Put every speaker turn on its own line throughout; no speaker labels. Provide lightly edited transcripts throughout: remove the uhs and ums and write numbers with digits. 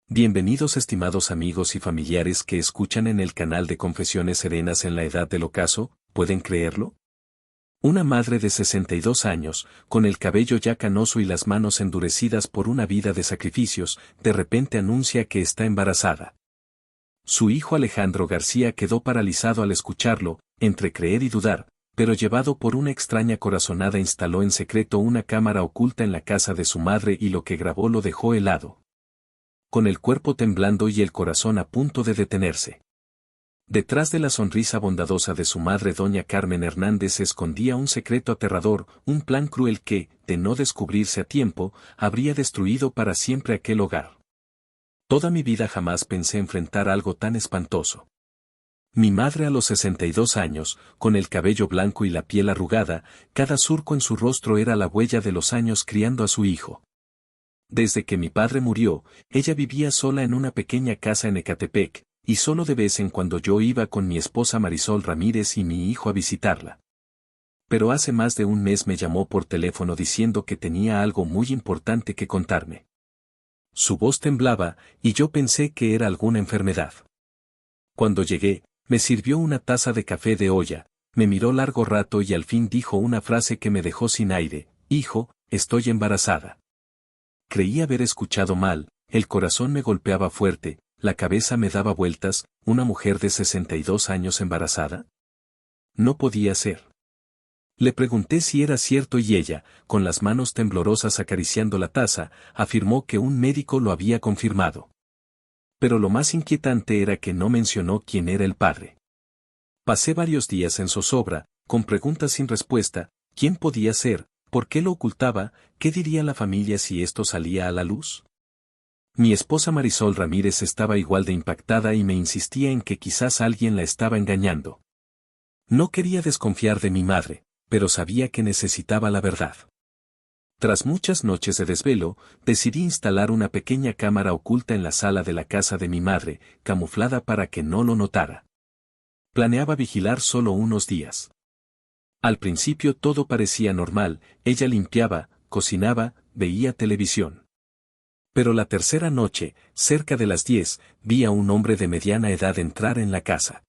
Bienvenidos estimados amigos y familiares que escuchan en el canal de Confesiones Serenas en la Edad del Ocaso, ¿pueden creerlo? Una madre de 62 años, con el cabello ya canoso y las manos endurecidas por una vida de sacrificios, de repente anuncia que está embarazada. Su hijo Alejandro García quedó paralizado al escucharlo, entre creer y dudar, pero llevado por una extraña corazonada instaló en secreto una cámara oculta en la casa de su madre y lo que grabó lo dejó helado, con el cuerpo temblando y el corazón a punto de detenerse. Detrás de la sonrisa bondadosa de su madre doña Carmen Hernández se escondía un secreto aterrador, un plan cruel que, de no descubrirse a tiempo, habría destruido para siempre aquel hogar. Toda mi vida jamás pensé enfrentar algo tan espantoso. Mi madre a los 62 años, con el cabello blanco y la piel arrugada, cada surco en su rostro era la huella de los años criando a su hijo. Desde que mi padre murió, ella vivía sola en una pequeña casa en Ecatepec, y solo de vez en cuando yo iba con mi esposa Marisol Ramírez y mi hijo a visitarla. Pero hace más de un mes me llamó por teléfono diciendo que tenía algo muy importante que contarme. Su voz temblaba, y yo pensé que era alguna enfermedad. Cuando llegué, me sirvió una taza de café de olla, me miró largo rato y al fin dijo una frase que me dejó sin aire: «Hijo, estoy embarazada». Creí haber escuchado mal, el corazón me golpeaba fuerte, la cabeza me daba vueltas. ¿Una mujer de 62 años embarazada? No podía ser. Le pregunté si era cierto y ella, con las manos temblorosas acariciando la taza, afirmó que un médico lo había confirmado. Pero lo más inquietante era que no mencionó quién era el padre. Pasé varios días en zozobra, con preguntas sin respuesta: ¿quién podía ser? ¿Por qué lo ocultaba? ¿Qué diría la familia si esto salía a la luz? Mi esposa Marisol Ramírez estaba igual de impactada y me insistía en que quizás alguien la estaba engañando. No quería desconfiar de mi madre, pero sabía que necesitaba la verdad. Tras muchas noches de desvelo, decidí instalar una pequeña cámara oculta en la sala de la casa de mi madre, camuflada para que no lo notara. Planeaba vigilar solo unos días. Al principio todo parecía normal, ella limpiaba, cocinaba, veía televisión. Pero la tercera noche, cerca de las 10, vi a un hombre de mediana edad entrar en la casa.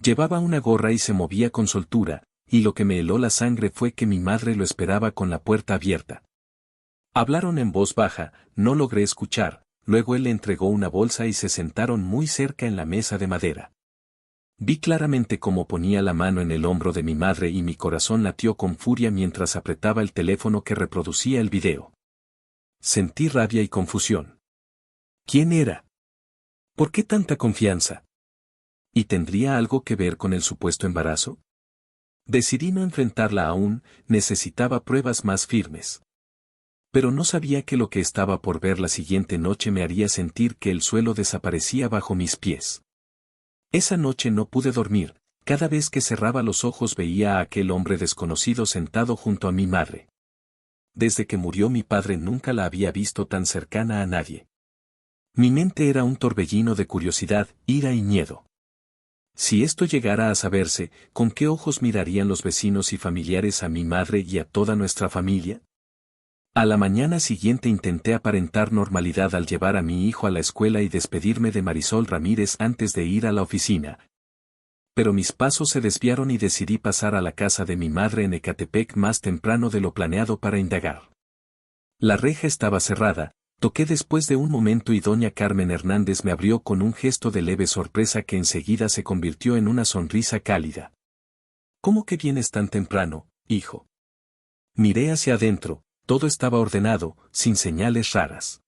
Llevaba una gorra y se movía con soltura, y lo que me heló la sangre fue que mi madre lo esperaba con la puerta abierta. Hablaron en voz baja, no logré escuchar, luego él le entregó una bolsa y se sentaron muy cerca en la mesa de madera. Vi claramente cómo ponía la mano en el hombro de mi madre y mi corazón latió con furia mientras apretaba el teléfono que reproducía el video. Sentí rabia y confusión. ¿Quién era? ¿Por qué tanta confianza? ¿Y tendría algo que ver con el supuesto embarazo? Decidí no enfrentarla aún, necesitaba pruebas más firmes. Pero no sabía que lo que estaba por ver la siguiente noche me haría sentir que el suelo desaparecía bajo mis pies. Esa noche no pude dormir, cada vez que cerraba los ojos veía a aquel hombre desconocido sentado junto a mi madre. Desde que murió mi padre nunca la había visto tan cercana a nadie. Mi mente era un torbellino de curiosidad, ira y miedo. Si esto llegara a saberse, ¿con qué ojos mirarían los vecinos y familiares a mi madre y a toda nuestra familia? A la mañana siguiente intenté aparentar normalidad al llevar a mi hijo a la escuela y despedirme de Marisol Ramírez antes de ir a la oficina. Pero mis pasos se desviaron y decidí pasar a la casa de mi madre en Ecatepec más temprano de lo planeado para indagar. La reja estaba cerrada, toqué después de un momento y doña Carmen Hernández me abrió con un gesto de leve sorpresa que enseguida se convirtió en una sonrisa cálida. ¿Cómo que vienes tan temprano, hijo? Miré hacia adentro, todo estaba ordenado, sin señales raras.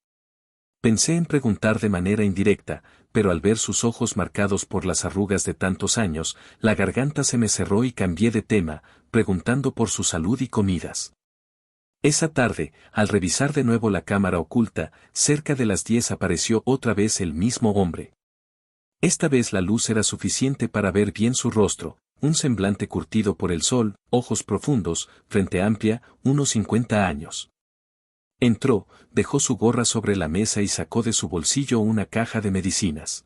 Pensé en preguntar de manera indirecta, pero al ver sus ojos marcados por las arrugas de tantos años, la garganta se me cerró y cambié de tema, preguntando por su salud y comidas. Esa tarde, al revisar de nuevo la cámara oculta, cerca de las 10 apareció otra vez el mismo hombre. Esta vez la luz era suficiente para ver bien su rostro, un semblante curtido por el sol, ojos profundos, frente amplia, unos 50 años. Entró, dejó su gorra sobre la mesa y sacó de su bolsillo una caja de medicinas.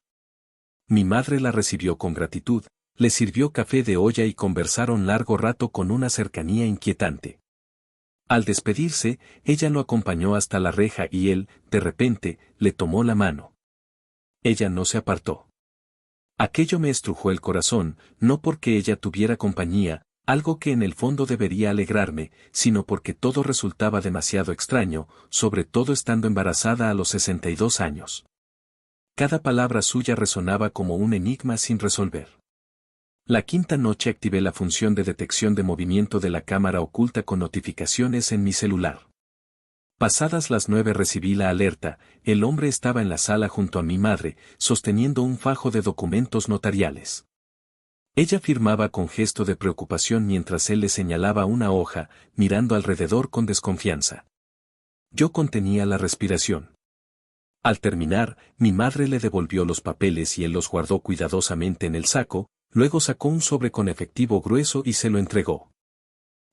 Mi madre la recibió con gratitud, le sirvió café de olla y conversaron largo rato con una cercanía inquietante. Al despedirse, ella lo acompañó hasta la reja y él, de repente, le tomó la mano. Ella no se apartó. Aquello me estrujó el corazón, no porque ella tuviera compañía, algo que en el fondo debería alegrarme, sino porque todo resultaba demasiado extraño, sobre todo estando embarazada a los 62 años. Cada palabra suya resonaba como un enigma sin resolver. La quinta noche activé la función de detección de movimiento de la cámara oculta con notificaciones en mi celular. Pasadas las 9 recibí la alerta, el hombre estaba en la sala junto a mi madre, sosteniendo un fajo de documentos notariales. Ella firmaba con gesto de preocupación mientras él le señalaba una hoja, mirando alrededor con desconfianza. Yo contenía la respiración. Al terminar, mi madre le devolvió los papeles y él los guardó cuidadosamente en el saco, luego sacó un sobre con efectivo grueso y se lo entregó.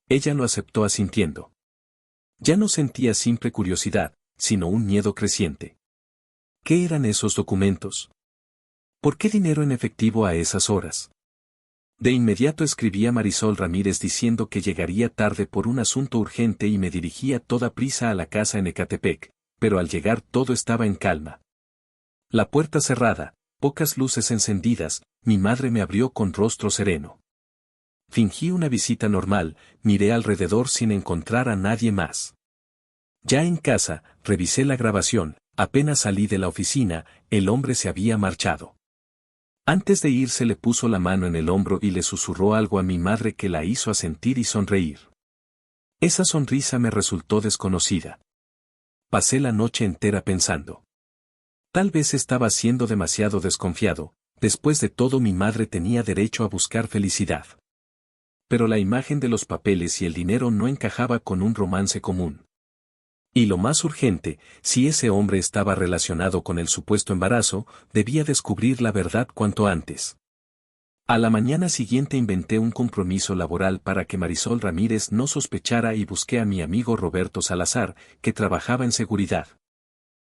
Ella lo aceptó asintiendo. Ya no sentía simple curiosidad, sino un miedo creciente. ¿Qué eran esos documentos? ¿Por qué dinero en efectivo a esas horas? De inmediato escribí a Marisol Ramírez diciendo que llegaría tarde por un asunto urgente y me dirigí a toda prisa a la casa en Ecatepec, pero al llegar todo estaba en calma. La puerta cerrada, pocas luces encendidas, mi madre me abrió con rostro sereno. Fingí una visita normal, miré alrededor sin encontrar a nadie más. Ya en casa, revisé la grabación, apenas salí de la oficina, el hombre se había marchado. Antes de irse le puso la mano en el hombro y le susurró algo a mi madre que la hizo asentir y sonreír. Esa sonrisa me resultó desconocida. Pasé la noche entera pensando. Tal vez estaba siendo demasiado desconfiado, después de todo mi madre tenía derecho a buscar felicidad. Pero la imagen de los papeles y el dinero no encajaba con un romance común. Y lo más urgente, si ese hombre estaba relacionado con el supuesto embarazo, debía descubrir la verdad cuanto antes. A la mañana siguiente inventé un compromiso laboral para que Marisol Ramírez no sospechara y busqué a mi amigo Roberto Salazar, que trabajaba en seguridad.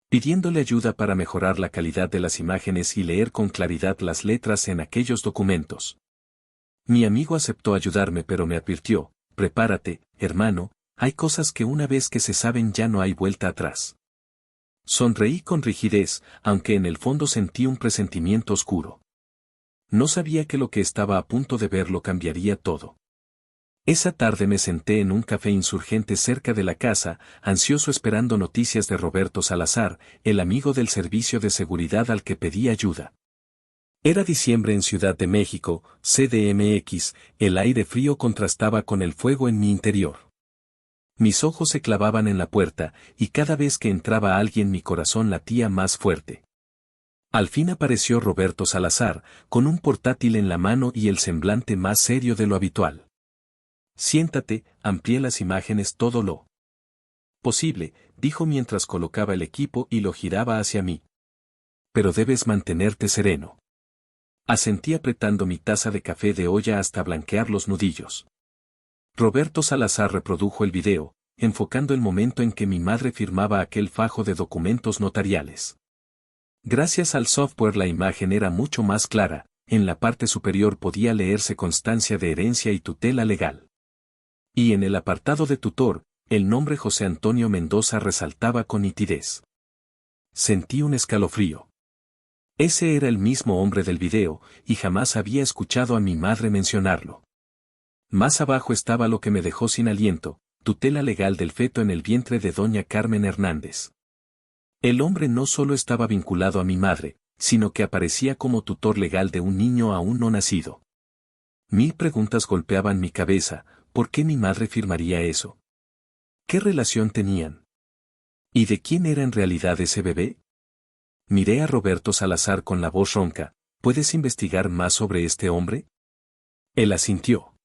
Pidiéndole ayuda para mejorar la calidad de las imágenes y leer con claridad las letras en aquellos documentos. Mi amigo aceptó ayudarme pero me advirtió, prepárate, hermano, hay cosas que una vez que se saben ya no hay vuelta atrás. Sonreí con rigidez, aunque en el fondo sentí un presentimiento oscuro. No sabía que lo que estaba a punto de ver lo cambiaría todo. Esa tarde me senté en un café insurgente cerca de la casa, ansioso esperando noticias de Roberto Salazar, el amigo del servicio de seguridad al que pedí ayuda. Era diciembre en Ciudad de México, CDMX, el aire frío contrastaba con el fuego en mi interior. Mis ojos se clavaban en la puerta, y cada vez que entraba alguien mi corazón latía más fuerte. Al fin apareció Roberto Salazar, con un portátil en la mano y el semblante más serio de lo habitual. Siéntate, amplié las imágenes todo lo posible, dijo mientras colocaba el equipo y lo giraba hacia mí. Pero debes mantenerte sereno. Asentí apretando mi taza de café de olla hasta blanquear los nudillos. Roberto Salazar reprodujo el video, enfocando el momento en que mi madre firmaba aquel fajo de documentos notariales. Gracias al software la imagen era mucho más clara, en la parte superior podía leerse constancia de herencia y tutela legal. Y en el apartado de tutor, el nombre José Antonio Mendoza resaltaba con nitidez. Sentí un escalofrío. Ese era el mismo hombre del video, y jamás había escuchado a mi madre mencionarlo. Más abajo estaba lo que me dejó sin aliento, tutela legal del feto en el vientre de doña Carmen Hernández. El hombre no solo estaba vinculado a mi madre, sino que aparecía como tutor legal de un niño aún no nacido. 1000 preguntas golpeaban mi cabeza, ¿por qué mi madre firmaría eso? ¿Qué relación tenían? ¿Y de quién era en realidad ese bebé? Miré a Roberto Salazar con la voz ronca, ¿puedes investigar más sobre este hombre? Él asintió.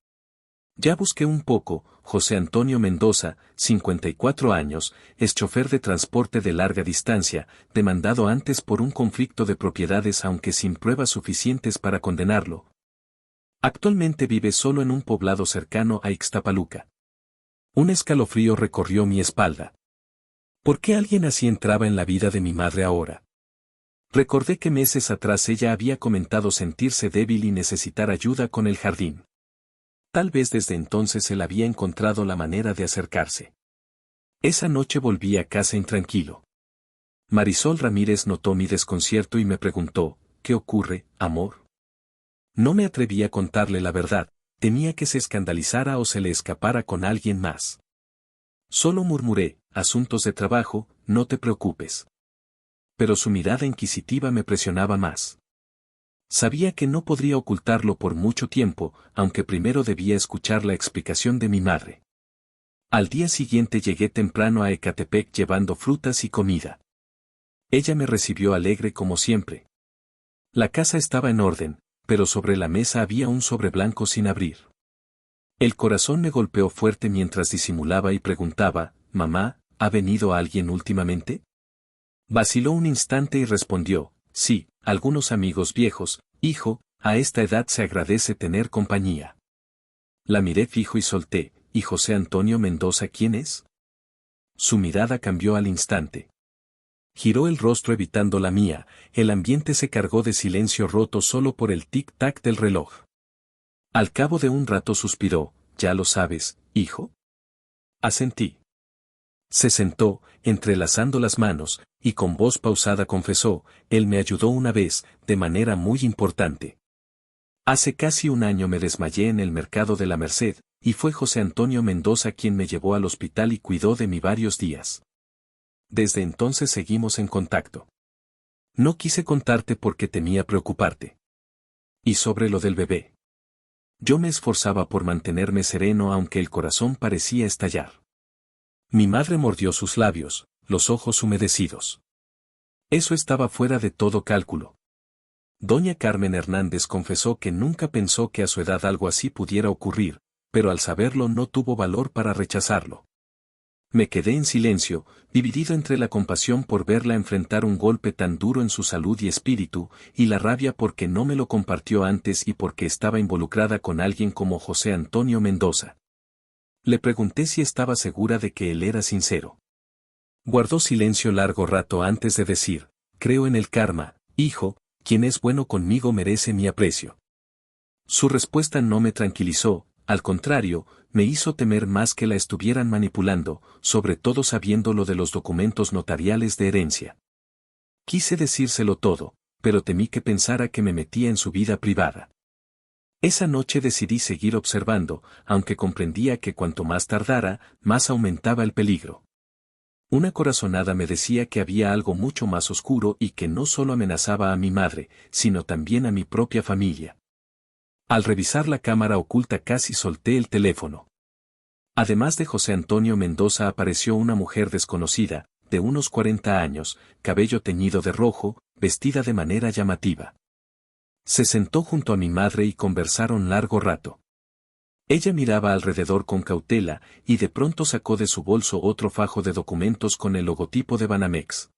Ya busqué un poco, José Antonio Mendoza, 54 años, es chofer de transporte de larga distancia, demandado antes por un conflicto de propiedades aunque sin pruebas suficientes para condenarlo. Actualmente vive solo en un poblado cercano a Ixtapaluca. Un escalofrío recorrió mi espalda. ¿Por qué alguien así entraba en la vida de mi madre ahora? Recordé que meses atrás ella había comentado sentirse débil y necesitar ayuda con el jardín. Tal vez desde entonces él había encontrado la manera de acercarse. Esa noche volví a casa intranquilo. Marisol Ramírez notó mi desconcierto y me preguntó, ¿qué ocurre, amor? No me atreví a contarle la verdad, temía que se escandalizara o se le escapara con alguien más. Solo murmuré, asuntos de trabajo, no te preocupes. Pero su mirada inquisitiva me presionaba más. Sabía que no podría ocultarlo por mucho tiempo, aunque primero debía escuchar la explicación de mi madre. Al día siguiente llegué temprano a Ecatepec llevando frutas y comida. Ella me recibió alegre como siempre. La casa estaba en orden, pero sobre la mesa había un sobre blanco sin abrir. El corazón me golpeó fuerte mientras disimulaba y preguntaba, «Mamá, ¿ha venido alguien últimamente?» Vaciló un instante y respondió, «Sí, algunos amigos viejos, hijo, a esta edad se agradece tener compañía». La miré fijo y solté, «¿Y José Antonio Mendoza quién es?» Su mirada cambió al instante. Giró el rostro evitando la mía, el ambiente se cargó de silencio roto solo por el tic-tac del reloj. Al cabo de un rato suspiró, «¿Ya lo sabes, hijo?» Asentí. Se sentó, entrelazando las manos, y con voz pausada confesó, «Él me ayudó una vez, de manera muy importante. Hace casi un año me desmayé en el mercado de la Merced, y fue José Antonio Mendoza quien me llevó al hospital y cuidó de mí varios días. Desde entonces seguimos en contacto. No quise contarte porque temía preocuparte. Y sobre lo del bebé. Yo me esforzaba por mantenerme sereno aunque el corazón parecía estallar. Mi madre mordió sus labios, los ojos humedecidos. Eso estaba fuera de todo cálculo. Doña Carmen Hernández confesó que nunca pensó que a su edad algo así pudiera ocurrir, pero al saberlo no tuvo valor para rechazarlo. Me quedé en silencio, dividido entre la compasión por verla enfrentar un golpe tan duro en su salud y espíritu, y la rabia porque no me lo compartió antes y porque estaba involucrada con alguien como José Antonio Mendoza. Le pregunté si estaba segura de que él era sincero. Guardó silencio largo rato antes de decir, «Creo en el karma, hijo, quien es bueno conmigo merece mi aprecio». Su respuesta no me tranquilizó, al contrario, me hizo temer más que la estuvieran manipulando, sobre todo sabiendo lo de los documentos notariales de herencia. Quise decírselo todo, pero temí que pensara que me metía en su vida privada. Esa noche decidí seguir observando, aunque comprendía que cuanto más tardara, más aumentaba el peligro. Una corazonada me decía que había algo mucho más oscuro y que no solo amenazaba a mi madre, sino también a mi propia familia. Al revisar la cámara oculta casi solté el teléfono. Además de José Antonio Mendoza apareció una mujer desconocida, de unos 40 años, cabello teñido de rojo, vestida de manera llamativa. Se sentó junto a mi madre y conversaron largo rato. Ella miraba alrededor con cautela, y de pronto sacó de su bolso otro fajo de documentos con el logotipo de Banamex.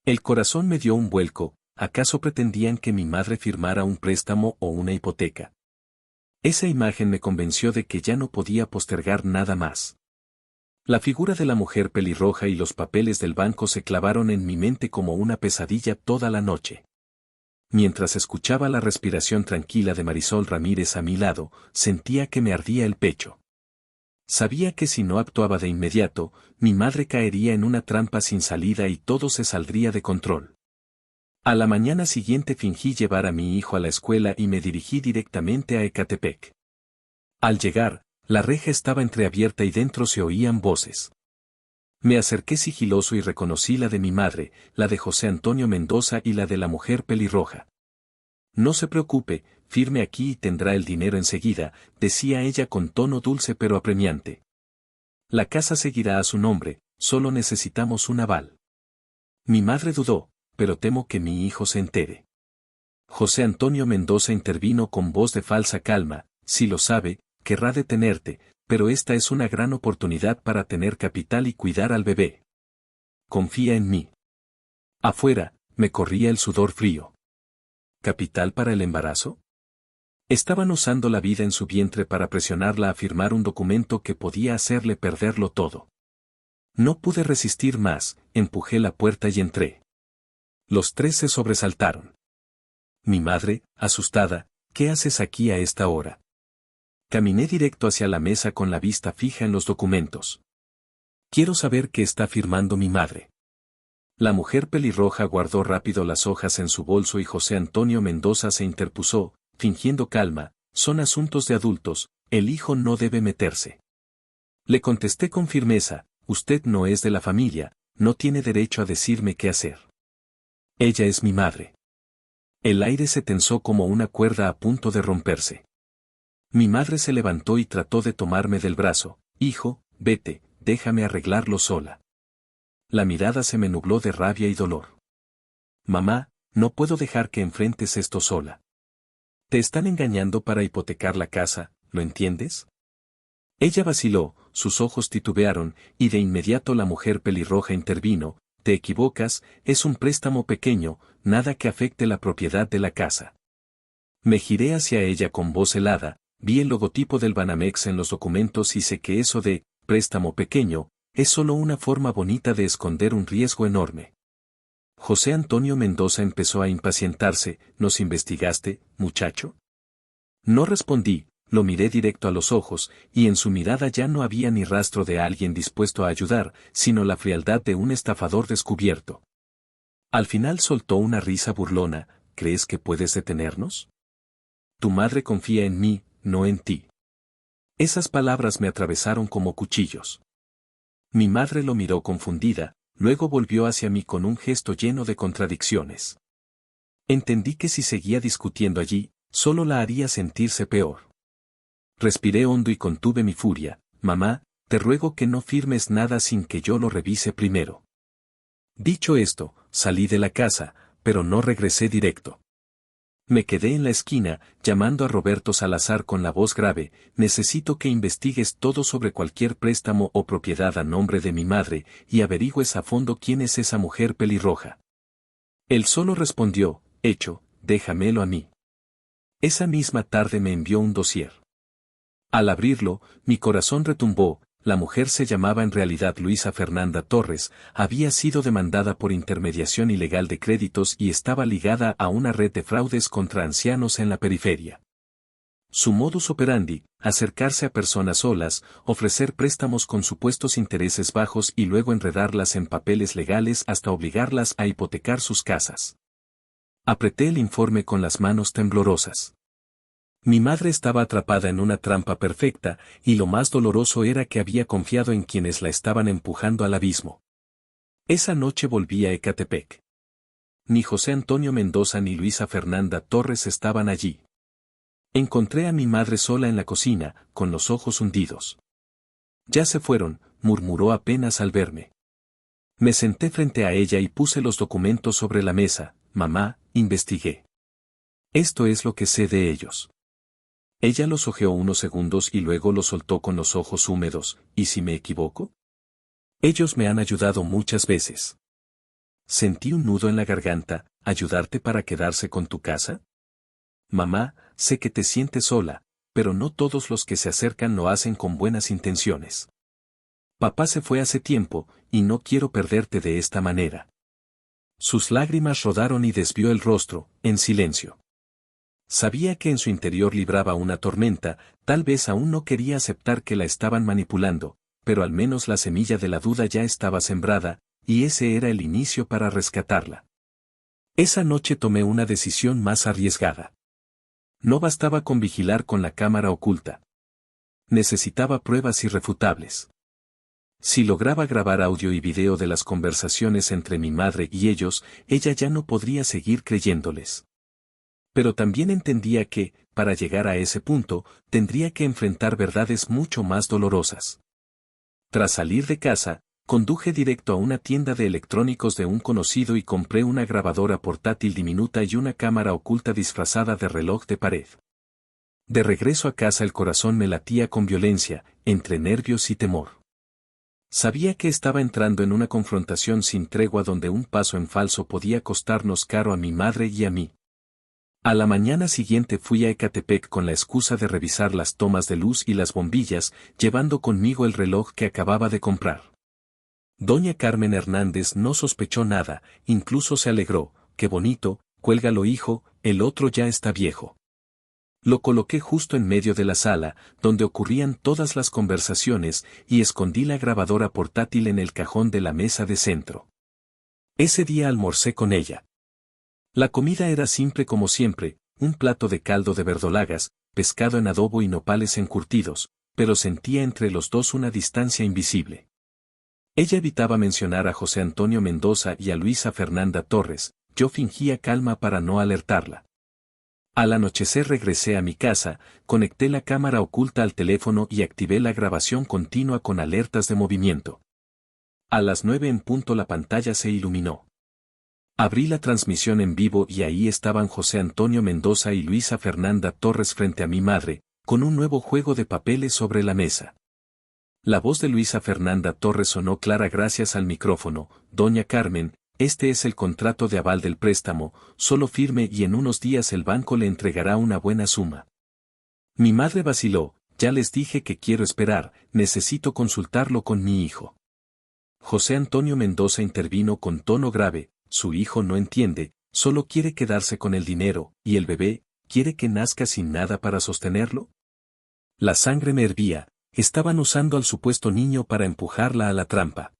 El corazón me dio un vuelco, ¿acaso pretendían que mi madre firmara un préstamo o una hipoteca? Esa imagen me convenció de que ya no podía postergar nada más. La figura de la mujer pelirroja y los papeles del banco se clavaron en mi mente como una pesadilla toda la noche. Mientras escuchaba la respiración tranquila de Marisol Ramírez a mi lado, sentía que me ardía el pecho. Sabía que si no actuaba de inmediato, mi madre caería en una trampa sin salida y todo se saldría de control. A la mañana siguiente fingí llevar a mi hijo a la escuela y me dirigí directamente a Ecatepec. Al llegar, la reja estaba entreabierta y dentro se oían voces. Me acerqué sigiloso y reconocí la de mi madre, la de José Antonio Mendoza y la de la mujer pelirroja. «No se preocupe, firme aquí y tendrá el dinero enseguida», decía ella con tono dulce pero apremiante. «La casa seguirá a su nombre, solo necesitamos un aval». Mi madre dudó, pero temo que mi hijo se entere. José Antonio Mendoza intervino con voz de falsa calma, «Si lo sabe, querrá detenerte, pero esta es una gran oportunidad para tener capital y cuidar al bebé. Confía en mí». Afuera, me corría el sudor frío. ¿Capital para el embarazo? Estaban usando la vida en su vientre para presionarla a firmar un documento que podía hacerle perderlo todo. No pude resistir más, empujé la puerta y entré. Los tres se sobresaltaron. Mi madre, asustada, «¿Qué haces aquí a esta hora?» Caminé directo hacia la mesa con la vista fija en los documentos. «Quiero saber qué está firmando mi madre». La mujer pelirroja guardó rápido las hojas en su bolso y José Antonio Mendoza se interpuso, fingiendo calma, son asuntos de adultos, el hijo no debe meterse. Le contesté con firmeza, usted no es de la familia, no tiene derecho a decirme qué hacer. Ella es mi madre. El aire se tensó como una cuerda a punto de romperse. Mi madre se levantó y trató de tomarme del brazo, hijo, vete, déjame arreglarlo sola. La mirada se me nubló de rabia y dolor. Mamá, no puedo dejar que enfrentes esto sola. Te están engañando para hipotecar la casa, ¿lo entiendes? Ella vaciló, sus ojos titubearon, y de inmediato la mujer pelirroja intervino, te equivocas, es un préstamo pequeño, nada que afecte la propiedad de la casa. Me giré hacia ella con voz helada, vi el logotipo del Banamex en los documentos y sé que eso de préstamo pequeño es solo una forma bonita de esconder un riesgo enorme. José Antonio Mendoza empezó a impacientarse, ¿nos investigaste, muchacho? No respondí, lo miré directo a los ojos, y en su mirada ya no había ni rastro de alguien dispuesto a ayudar, sino la frialdad de un estafador descubierto. Al final soltó una risa burlona, ¿crees que puedes detenernos? Tu madre confía en mí, no en ti. Esas palabras me atravesaron como cuchillos. Mi madre lo miró confundida, luego volvió hacia mí con un gesto lleno de contradicciones. Entendí que si seguía discutiendo allí, solo la haría sentirse peor. Respiré hondo y contuve mi furia, mamá, te ruego que no firmes nada sin que yo lo revise primero. Dicho esto, salí de la casa, pero no regresé directo. Me quedé en la esquina, llamando a Roberto Salazar con la voz grave, necesito que investigues todo sobre cualquier préstamo o propiedad a nombre de mi madre, y averigües a fondo quién es esa mujer pelirroja. Él solo respondió, hecho, déjamelo a mí. Esa misma tarde me envió un dossier. Al abrirlo, mi corazón retumbó, la mujer se llamaba en realidad Luisa Fernanda Torres, había sido demandada por intermediación ilegal de créditos y estaba ligada a una red de fraudes contra ancianos en la periferia. Su modus operandi, acercarse a personas solas, ofrecer préstamos con supuestos intereses bajos y luego enredarlas en papeles legales hasta obligarlas a hipotecar sus casas. Apreté el informe con las manos temblorosas. Mi madre estaba atrapada en una trampa perfecta, y lo más doloroso era que había confiado en quienes la estaban empujando al abismo. Esa noche volví a Ecatepec. Ni José Antonio Mendoza ni Luisa Fernanda Torres estaban allí. Encontré a mi madre sola en la cocina, con los ojos hundidos. Ya se fueron, murmuró apenas al verme. Me senté frente a ella y puse los documentos sobre la mesa, mamá, investigué. Esto es lo que sé de ellos. Ella los hojeó unos segundos y luego los soltó con los ojos húmedos, ¿y si me equivoco? Ellos me han ayudado muchas veces. Sentí un nudo en la garganta, ¿ayudarte para quedarse con tu casa? Mamá, sé que te sientes sola, pero no todos los que se acercan lo hacen con buenas intenciones. Papá se fue hace tiempo, y no quiero perderte de esta manera. Sus lágrimas rodaron y desvió el rostro, en silencio. Sabía que en su interior libraba una tormenta, tal vez aún no quería aceptar que la estaban manipulando, pero al menos la semilla de la duda ya estaba sembrada, y ese era el inicio para rescatarla. Esa noche tomé una decisión más arriesgada. No bastaba con vigilar con la cámara oculta. Necesitaba pruebas irrefutables. Si lograba grabar audio y video de las conversaciones entre mi madre y ellos, ella ya no podría seguir creyéndoles. Pero también entendía que, para llegar a ese punto, tendría que enfrentar verdades mucho más dolorosas. Tras salir de casa, conduje directo a una tienda de electrónicos de un conocido y compré una grabadora portátil diminuta y una cámara oculta disfrazada de reloj de pared. De regreso a casa el corazón me latía con violencia, entre nervios y temor. Sabía que estaba entrando en una confrontación sin tregua donde un paso en falso podía costarnos caro a mi madre y a mí. A la mañana siguiente fui a Ecatepec con la excusa de revisar las tomas de luz y las bombillas, llevando conmigo el reloj que acababa de comprar. Doña Carmen Hernández no sospechó nada, incluso se alegró, qué bonito, cuélgalo hijo, el otro ya está viejo. Lo coloqué justo en medio de la sala, donde ocurrían todas las conversaciones, y escondí la grabadora portátil en el cajón de la mesa de centro. Ese día almorcé con ella. La comida era simple como siempre, un plato de caldo de verdolagas, pescado en adobo y nopales encurtidos, pero sentía entre los dos una distancia invisible. Ella evitaba mencionar a José Antonio Mendoza y a Luisa Fernanda Torres, yo fingía calma para no alertarla. Al anochecer regresé a mi casa, conecté la cámara oculta al teléfono y activé la grabación continua con alertas de movimiento. A las 9 en punto la pantalla se iluminó. Abrí la transmisión en vivo y ahí estaban José Antonio Mendoza y Luisa Fernanda Torres frente a mi madre, con un nuevo juego de papeles sobre la mesa. La voz de Luisa Fernanda Torres sonó clara gracias al micrófono. Doña Carmen, este es el contrato de aval del préstamo, solo firme y en unos días el banco le entregará una buena suma. Mi madre vaciló, ya les dije que quiero esperar, necesito consultarlo con mi hijo. José Antonio Mendoza intervino con tono grave, su hijo no entiende, solo quiere quedarse con el dinero, ¿y el bebé, quiere que nazca sin nada para sostenerlo? La sangre me hervía, estaban usando al supuesto niño para empujarla a la trampa.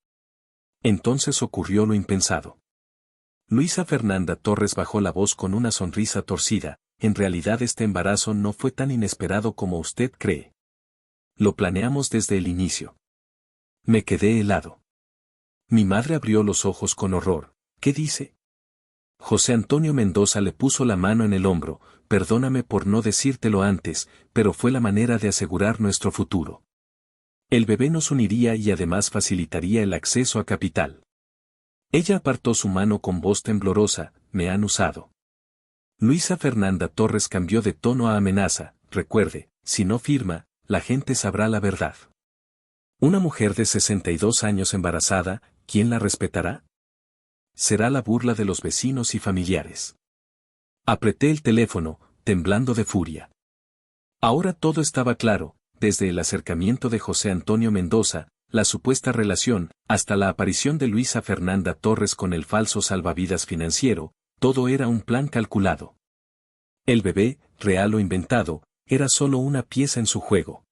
Entonces ocurrió lo impensado. Luisa Fernanda Torres bajó la voz con una sonrisa torcida, en realidad este embarazo no fue tan inesperado como usted cree. Lo planeamos desde el inicio. Me quedé helado. Mi madre abrió los ojos con horror. ¿Qué dice? José Antonio Mendoza le puso la mano en el hombro, perdóname por no decírtelo antes, pero fue la manera de asegurar nuestro futuro. El bebé nos uniría y además facilitaría el acceso a capital. Ella apartó su mano con voz temblorosa, me han usado. Luisa Fernanda Torres cambió de tono a amenaza, recuerde, si no firma, la gente sabrá la verdad. Una mujer de 62 años embarazada, ¿quién la respetará? Será la burla de los vecinos y familiares. Apreté el teléfono, temblando de furia. Ahora todo estaba claro. Desde el acercamiento de José Antonio Mendoza, la supuesta relación, hasta la aparición de Luisa Fernanda Torres con el falso salvavidas financiero, todo era un plan calculado. El bebé, real o inventado, era solo una pieza en su juego.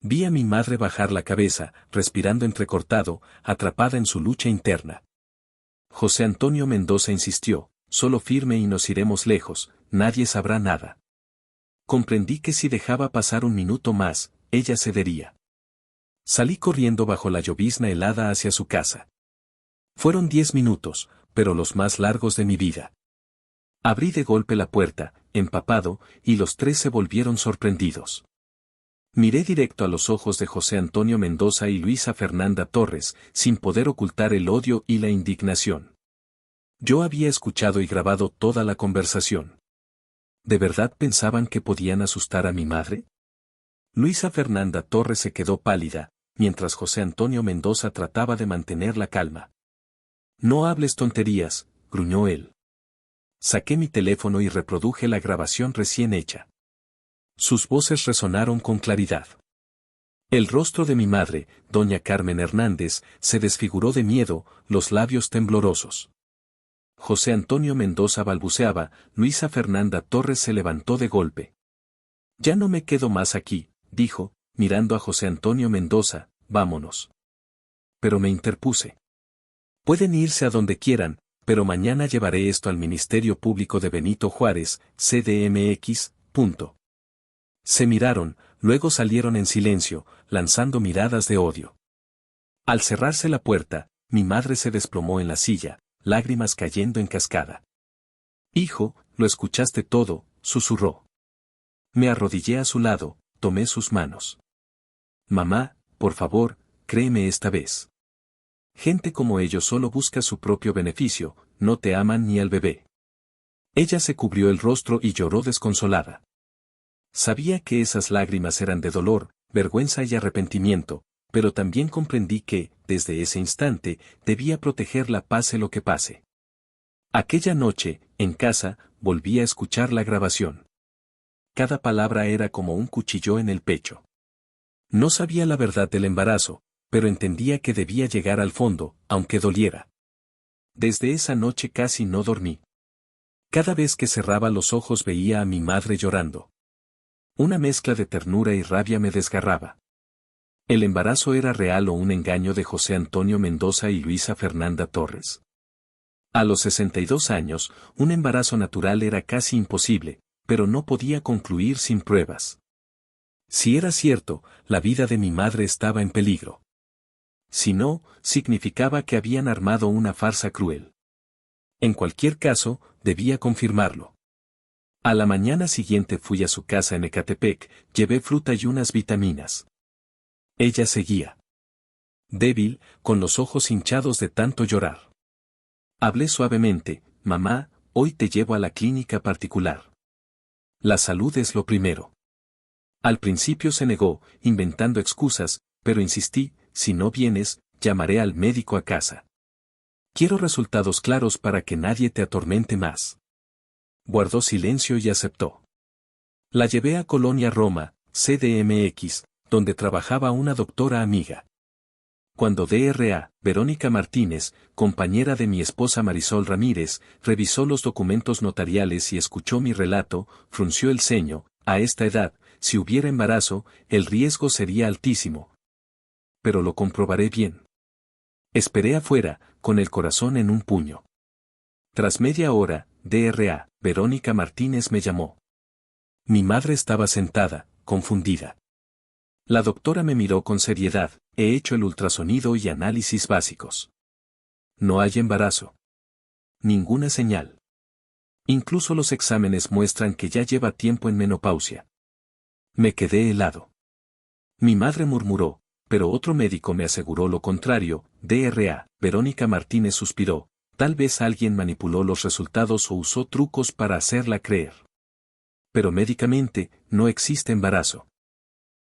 Vi a mi madre bajar la cabeza, respirando entrecortado, atrapada en su lucha interna. José Antonio Mendoza insistió, solo firme y nos iremos lejos, nadie sabrá nada. Comprendí que si dejaba pasar un minuto más, ella cedería. Salí corriendo bajo la llovizna helada hacia su casa. Fueron 10 minutos, pero los más largos de mi vida. Abrí de golpe la puerta, empapado, y los tres se volvieron sorprendidos. Miré directo a los ojos de José Antonio Mendoza y Luisa Fernanda Torres, sin poder ocultar el odio y la indignación. Yo había escuchado y grabado toda la conversación. ¿De verdad pensaban que podían asustar a mi madre? Luisa Fernanda Torres se quedó pálida, mientras José Antonio Mendoza trataba de mantener la calma. No hables tonterías, gruñó él. Saqué mi teléfono y reproduje la grabación recién hecha. Sus voces resonaron con claridad. El rostro de mi madre, doña Carmen Hernández, se desfiguró de miedo, los labios temblorosos. José Antonio Mendoza balbuceaba, Luisa Fernanda Torres se levantó de golpe. Ya no me quedo más aquí, dijo, mirando a José Antonio Mendoza, vámonos. Pero me interpuse. Pueden irse a donde quieran, pero mañana llevaré esto al Ministerio Público de Benito Juárez, CDMX. Se miraron, luego salieron en silencio, lanzando miradas de odio. Al cerrarse la puerta, mi madre se desplomó en la silla, lágrimas cayendo en cascada. Hijo, lo escuchaste todo, susurró. Me arrodillé a su lado, tomé sus manos. Mamá, por favor, créeme esta vez. Gente como ellos solo busca su propio beneficio, no te aman ni al bebé. Ella se cubrió el rostro y lloró desconsolada. Sabía que esas lágrimas eran de dolor, vergüenza y arrepentimiento, pero también comprendí que, desde ese instante, debía protegerla pase lo que pase. Aquella noche, en casa, volví a escuchar la grabación. Cada palabra era como un cuchillo en el pecho. No sabía la verdad del embarazo, pero entendía que debía llegar al fondo, aunque doliera. Desde esa noche casi no dormí. Cada vez que cerraba los ojos veía a mi madre llorando. Una mezcla de ternura y rabia me desgarraba. ¿El embarazo era real o un engaño de José Antonio Mendoza y Luisa Fernanda Torres? A los 62 años, un embarazo natural era casi imposible, pero no podía concluir sin pruebas. Si era cierto, la vida de mi madre estaba en peligro. Si no, significaba que habían armado una farsa cruel. En cualquier caso, debía confirmarlo. A la mañana siguiente fui a su casa en Ecatepec, llevé fruta y unas vitaminas. Ella seguía débil, con los ojos hinchados de tanto llorar. Hablé suavemente: mamá, hoy te llevo a la clínica particular. La salud es lo primero. Al principio se negó, inventando excusas, pero insistí: si no vienes, llamaré al médico a casa. Quiero resultados claros para que nadie te atormente más. Guardó silencio y aceptó. La llevé a Colonia Roma, CDMX, donde trabajaba una doctora amiga. Cuando Dra. Verónica Martínez, compañera de mi esposa Marisol Ramírez, revisó los documentos notariales y escuchó mi relato, frunció el ceño: a esta edad, si hubiera embarazo, el riesgo sería altísimo. Pero lo comprobaré bien. Esperé afuera, con el corazón en un puño. Tras media hora, Dra. Verónica Martínez me llamó. Mi madre estaba sentada, confundida. La doctora me miró con seriedad: he hecho el ultrasonido y análisis básicos. No hay embarazo. Ninguna señal. Incluso los exámenes muestran que ya lleva tiempo en menopausia. Me quedé helado. Mi madre murmuró, pero otro médico me aseguró lo contrario. Dra. Verónica Martínez suspiró: tal vez alguien manipuló los resultados o usó trucos para hacerla creer. Pero médicamente, no existe embarazo.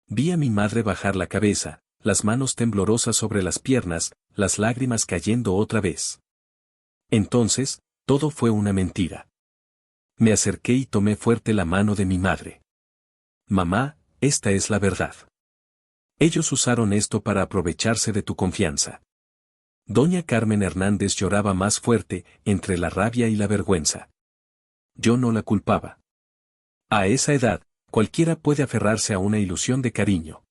Vi a mi madre bajar la cabeza, las manos temblorosas sobre las piernas, las lágrimas cayendo otra vez. Entonces, todo fue una mentira. Me acerqué y tomé fuerte la mano de mi madre. Mamá, esta es la verdad. Ellos usaron esto para aprovecharse de tu confianza. Doña Carmen Hernández lloraba más fuerte, entre la rabia y la vergüenza. Yo no la culpaba. A esa edad, cualquiera puede aferrarse a una ilusión de cariño.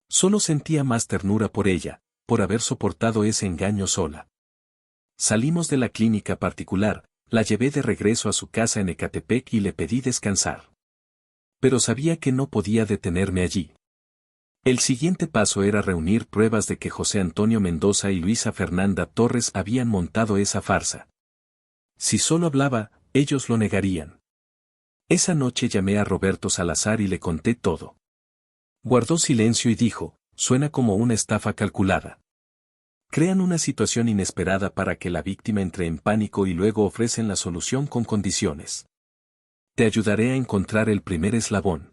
Solo sentía más ternura por ella, por haber soportado ese engaño sola. Salimos de la clínica particular, la llevé de regreso a su casa en Ecatepec y le pedí descansar. Pero sabía que no podía detenerme allí. El siguiente paso era reunir pruebas de que José Antonio Mendoza y Luisa Fernanda Torres habían montado esa farsa. Si solo hablaba, ellos lo negarían. Esa noche llamé a Roberto Salazar y le conté todo. Guardó silencio y dijo: suena como una estafa calculada. Crean una situación inesperada para que la víctima entre en pánico y luego ofrecen la solución con condiciones. Te ayudaré a encontrar el primer eslabón.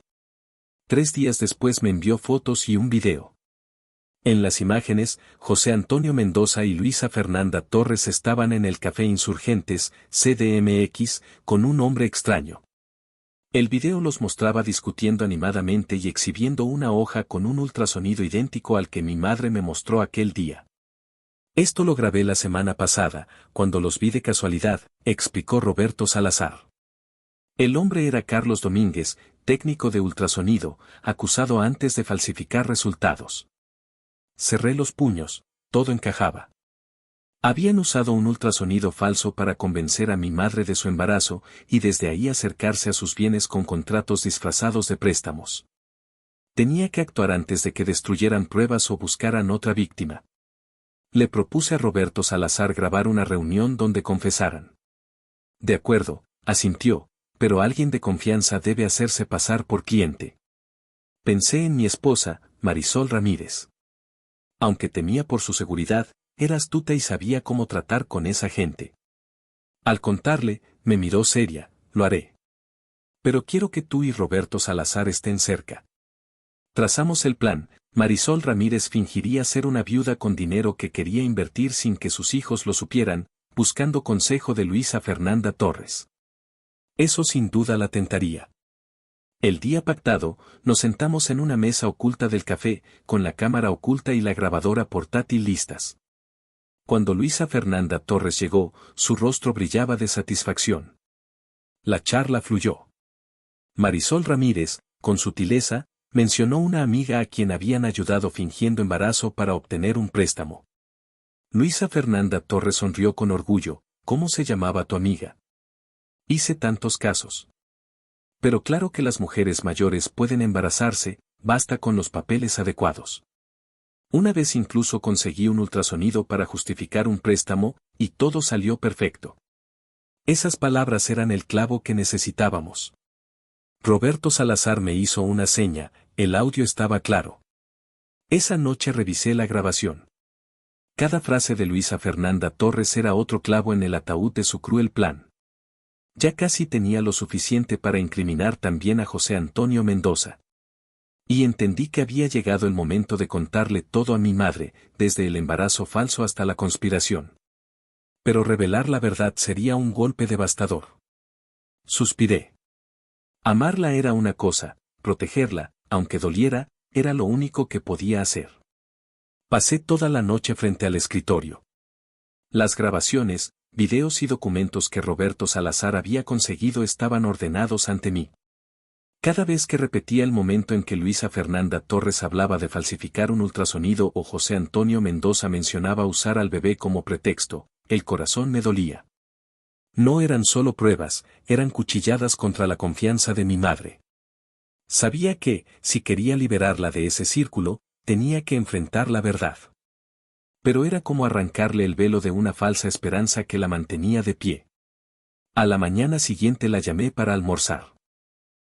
3 días después me envió fotos y un video. En las imágenes, José Antonio Mendoza y Luisa Fernanda Torres estaban en el Café Insurgentes, CDMX, con un hombre extraño. El video los mostraba discutiendo animadamente y exhibiendo una hoja con un ultrasonido idéntico al que mi madre me mostró aquel día. Esto lo grabé la semana pasada, cuando los vi de casualidad, explicó Roberto Salazar. El hombre era Carlos Domínguez, técnico de ultrasonido, acusado antes de falsificar resultados. Cerré los puños, todo encajaba. Habían usado un ultrasonido falso para convencer a mi madre de su embarazo y desde ahí acercarse a sus bienes con contratos disfrazados de préstamos. Tenía que actuar antes de que destruyeran pruebas o buscaran otra víctima. Le propuse a Roberto Salazar grabar una reunión donde confesaran. De acuerdo, asintió, pero alguien de confianza debe hacerse pasar por cliente. Pensé en mi esposa, Marisol Ramírez. Aunque temía por su seguridad, era astuta y sabía cómo tratar con esa gente. Al contarle, me miró seria: lo haré. Pero quiero que tú y Roberto Salazar estén cerca. Trazamos el plan. Marisol Ramírez fingiría ser una viuda con dinero que quería invertir sin que sus hijos lo supieran, buscando consejo de Luisa Fernanda Torres. Eso sin duda la tentaría. El día pactado, nos sentamos en una mesa oculta del café, con la cámara oculta y la grabadora portátil listas. Cuando Luisa Fernanda Torres llegó, su rostro brillaba de satisfacción. La charla fluyó. Marisol Ramírez, con sutileza, mencionó una amiga a quien habían ayudado fingiendo embarazo para obtener un préstamo. Luisa Fernanda Torres sonrió con orgullo, ¿cómo se llamaba tu amiga? Hice tantos casos. Pero claro que las mujeres mayores pueden embarazarse, basta con los papeles adecuados. Una vez incluso conseguí un ultrasonido para justificar un préstamo, y todo salió perfecto. Esas palabras eran el clavo que necesitábamos. Roberto Salazar me hizo una seña, el audio estaba claro. Esa noche revisé la grabación. Cada frase de Luisa Fernanda Torres era otro clavo en el ataúd de su cruel plan. Ya casi tenía lo suficiente para incriminar también a José Antonio Mendoza. Y entendí que había llegado el momento de contarle todo a mi madre, desde el embarazo falso hasta la conspiración. Pero revelar la verdad sería un golpe devastador. Suspiré. Amarla era una cosa, protegerla, aunque doliera, era lo único que podía hacer. Pasé toda la noche frente al escritorio. Las grabaciones, videos y documentos que Roberto Salazar había conseguido estaban ordenados ante mí. Cada vez que repetía el momento en que Luisa Fernanda Torres hablaba de falsificar un ultrasonido o José Antonio Mendoza mencionaba usar al bebé como pretexto, el corazón me dolía. No eran solo pruebas, eran cuchilladas contra la confianza de mi madre. Sabía que, si quería liberarla de ese círculo, tenía que enfrentar la verdad. Pero era como arrancarle el velo de una falsa esperanza que la mantenía de pie. A la mañana siguiente la llamé para almorzar.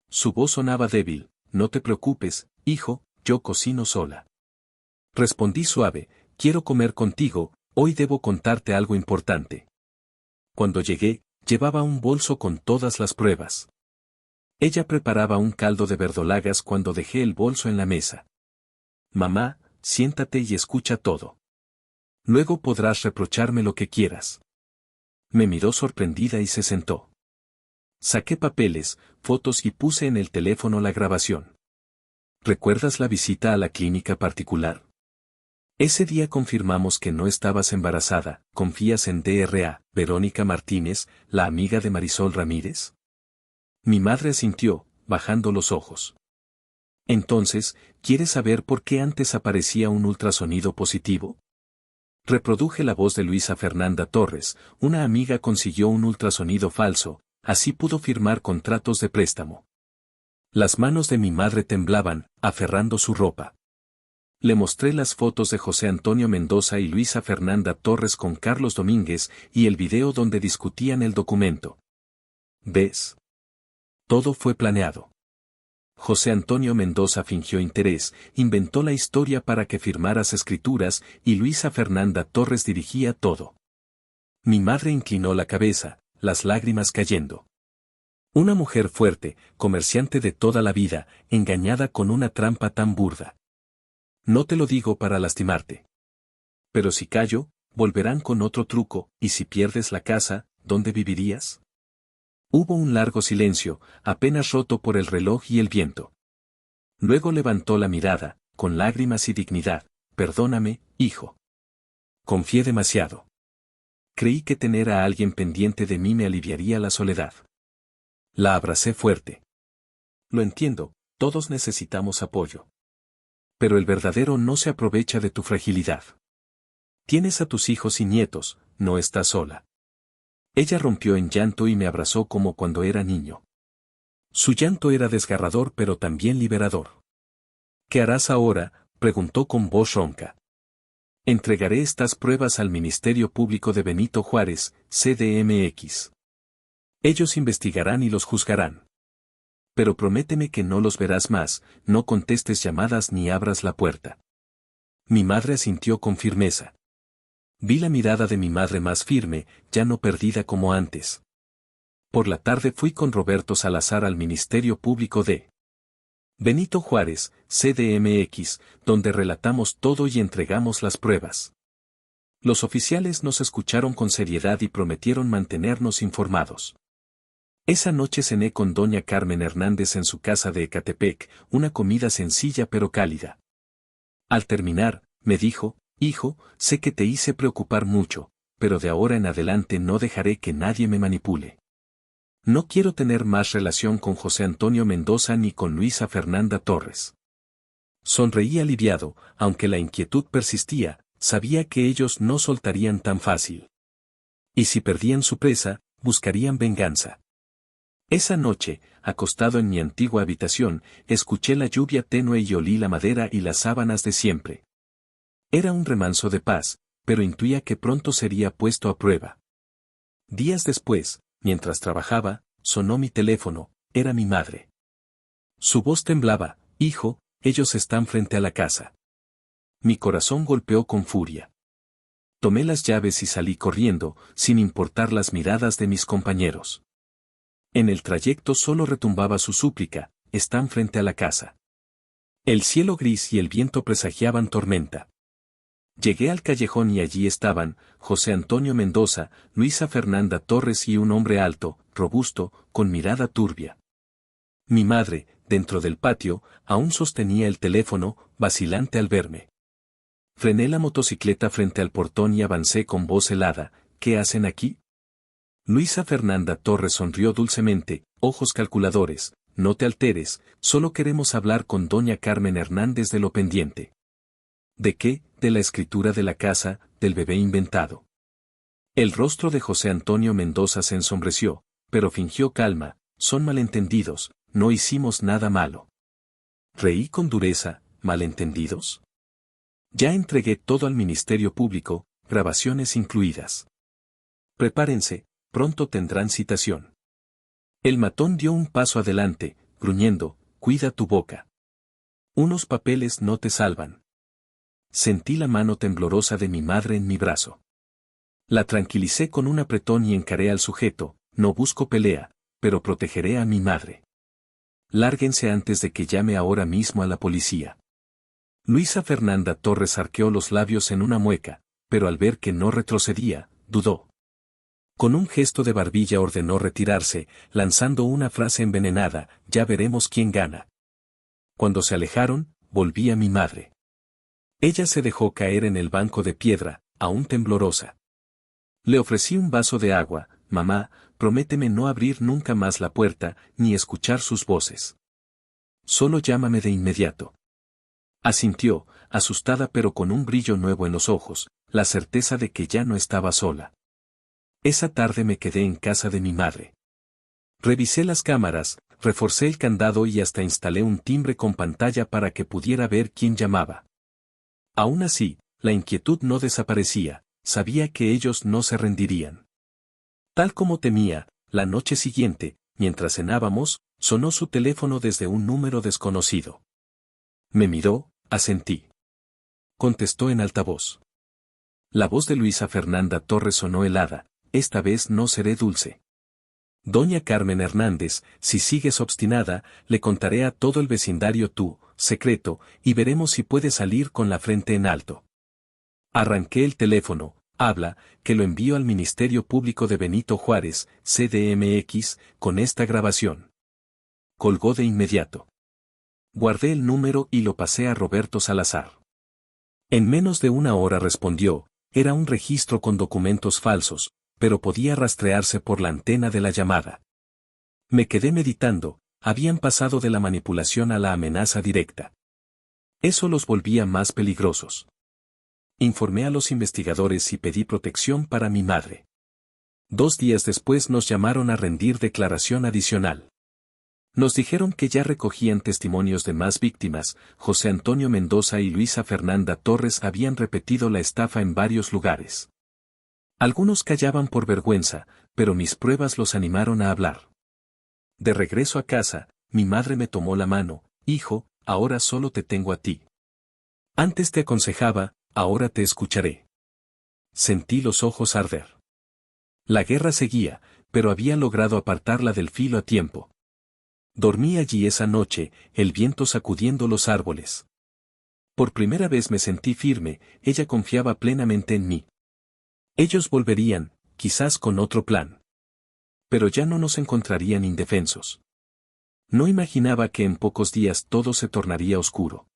Su voz sonaba débil. No te preocupes, hijo, yo cocino sola. Respondí suave, quiero comer contigo, hoy debo contarte algo importante. Cuando llegué, llevaba un bolso con todas las pruebas. Ella preparaba un caldo de verdolagas cuando dejé el bolso en la mesa. Mamá, siéntate y escucha todo. Luego podrás reprocharme lo que quieras. Me miró sorprendida y se sentó. Saqué papeles, fotos y puse en el teléfono la grabación. ¿Recuerdas la visita a la clínica particular? Ese día confirmamos que no estabas embarazada. ¿Confías en DRA, Verónica Martínez, la amiga de Marisol Ramírez? Mi madre asintió, bajando los ojos. Entonces, ¿quieres saber por qué antes aparecía un ultrasonido positivo? Reproduje la voz de Luisa Fernanda Torres, una amiga consiguió un ultrasonido falso, así pudo firmar contratos de préstamo. Las manos de mi madre temblaban, aferrando su ropa. Le mostré las fotos de José Antonio Mendoza y Luisa Fernanda Torres con Carlos Domínguez y el video donde discutían el documento. ¿Ves? Todo fue planeado. José Antonio Mendoza fingió interés, inventó la historia para que firmaras escrituras y Luisa Fernanda Torres dirigía todo. Mi madre inclinó la cabeza, las lágrimas cayendo. Una mujer fuerte, comerciante de toda la vida, engañada con una trampa tan burda. No te lo digo para lastimarte. Pero si callo, volverán con otro truco, y si pierdes la casa, ¿dónde vivirías? Hubo un largo silencio, apenas roto por el reloj y el viento. Luego levantó la mirada, con lágrimas y dignidad. Perdóname, hijo. Confié demasiado. Creí que tener a alguien pendiente de mí me aliviaría la soledad. La abracé fuerte. Lo entiendo, todos necesitamos apoyo. Pero el verdadero no se aprovecha de tu fragilidad. Tienes a tus hijos y nietos, no estás sola. Ella rompió en llanto y me abrazó como cuando era niño. Su llanto era desgarrador pero también liberador. ¿Qué harás ahora?, preguntó con voz ronca. Entregaré estas pruebas al Ministerio Público de Benito Juárez, CDMX. Ellos investigarán y los juzgarán. Pero prométeme que no los verás más, no contestes llamadas ni abras la puerta. Mi madre asintió con firmeza. Vi la mirada de mi madre más firme, ya no perdida como antes. Por la tarde fui con Roberto Salazar al Ministerio Público de Benito Juárez, CDMX, donde relatamos todo y entregamos las pruebas. Los oficiales nos escucharon con seriedad y prometieron mantenernos informados. Esa noche cené con doña Carmen Hernández en su casa de Ecatepec, una comida sencilla pero cálida. Al terminar, me dijo, hijo, sé que te hice preocupar mucho, pero de ahora en adelante no dejaré que nadie me manipule. No quiero tener más relación con José Antonio Mendoza ni con Luisa Fernanda Torres. Sonreí aliviado, aunque la inquietud persistía, sabía que ellos no soltarían tan fácil. Y si perdían su presa, buscarían venganza. Esa noche, acostado en mi antigua habitación, escuché la lluvia tenue y olí la madera y las sábanas de siempre. Era un remanso de paz, pero intuía que pronto sería puesto a prueba. Días después, mientras trabajaba, sonó mi teléfono, era mi madre. Su voz temblaba: hijo, ellos están frente a la casa. Mi corazón golpeó con furia. Tomé las llaves y salí corriendo, sin importar las miradas de mis compañeros. En el trayecto solo retumbaba su súplica: están frente a la casa. El cielo gris y el viento presagiaban tormenta. Llegué al callejón y allí estaban José Antonio Mendoza, Luisa Fernanda Torres y un hombre alto, robusto, con mirada turbia. Mi madre, dentro del patio, aún sostenía el teléfono, vacilante al verme. Frené la motocicleta frente al portón y avancé con voz helada: ¿qué hacen aquí? Luisa Fernanda Torres sonrió dulcemente: ojos calculadores, no te alteres, solo queremos hablar con doña Carmen Hernández de lo pendiente. ¿De qué? De la escritura de la casa, del bebé inventado. El rostro de José Antonio Mendoza se ensombreció, pero fingió calma: son malentendidos, no hicimos nada malo. Reí con dureza: ¿malentendidos? Ya entregué todo al Ministerio Público, grabaciones incluidas. Prepárense, pronto tendrán citación. El matón dio un paso adelante, gruñendo: cuida tu boca. Unos papeles no te salvan. Sentí la mano temblorosa de mi madre en mi brazo. La tranquilicé con un apretón y encaré al sujeto: no busco pelea, pero protegeré a mi madre. Lárguense antes de que llame ahora mismo a la policía. Luisa Fernanda Torres arqueó los labios en una mueca, pero al ver que no retrocedía, dudó. Con un gesto de barbilla ordenó retirarse, lanzando una frase envenenada: ya veremos quién gana. Cuando se alejaron, volví a mi madre. Ella se dejó caer en el banco de piedra, aún temblorosa. Le ofrecí un vaso de agua: mamá, prométeme no abrir nunca más la puerta, ni escuchar sus voces. Solo llámame de inmediato. Asintió, asustada pero con un brillo nuevo en los ojos, la certeza de que ya no estaba sola. Esa tarde me quedé en casa de mi madre. Revisé las cámaras, reforcé el candado y hasta instalé un timbre con pantalla para que pudiera ver quién llamaba. Aún así, la inquietud no desaparecía: sabía que ellos no se rendirían. Tal como temía, la noche siguiente, mientras cenábamos, sonó su teléfono desde un número desconocido. Me miró, asentí. Contestó en altavoz. La voz de Luisa Fernanda Torres sonó helada: esta vez no seré dulce. Doña Carmen Hernández, si sigues obstinada, le contaré a todo el vecindario tu secreto, y veremos si puede salir con la frente en alto. Arranqué el teléfono: habla, que lo envío al Ministerio Público de Benito Juárez, CDMX, con esta grabación. Colgó de inmediato. Guardé el número y lo pasé a Roberto Salazar. En menos de una hora respondió: era un registro con documentos falsos, pero podía rastrearse por la antena de la llamada. Me quedé meditando: habían pasado de la manipulación a la amenaza directa. Eso los volvía más peligrosos. Informé a los investigadores y pedí protección para mi madre. 2 días después nos llamaron a rendir declaración adicional. Nos dijeron que ya recogían testimonios de más víctimas: José Antonio Mendoza y Luisa Fernanda Torres habían repetido la estafa en varios lugares. Algunos callaban por vergüenza, pero mis pruebas los animaron a hablar. De regreso a casa, mi madre me tomó la mano: hijo, ahora solo te tengo a ti. Antes te aconsejaba, ahora te escucharé. Sentí los ojos arder. La guerra seguía, pero había logrado apartarla del filo a tiempo. Dormí allí esa noche, el viento sacudiendo los árboles. Por primera vez me sentí firme: ella confiaba plenamente en mí. Ellos volverían, quizás con otro plan. Pero ya no nos encontrarían indefensos. No imaginaba que en pocos días todo se tornaría oscuro.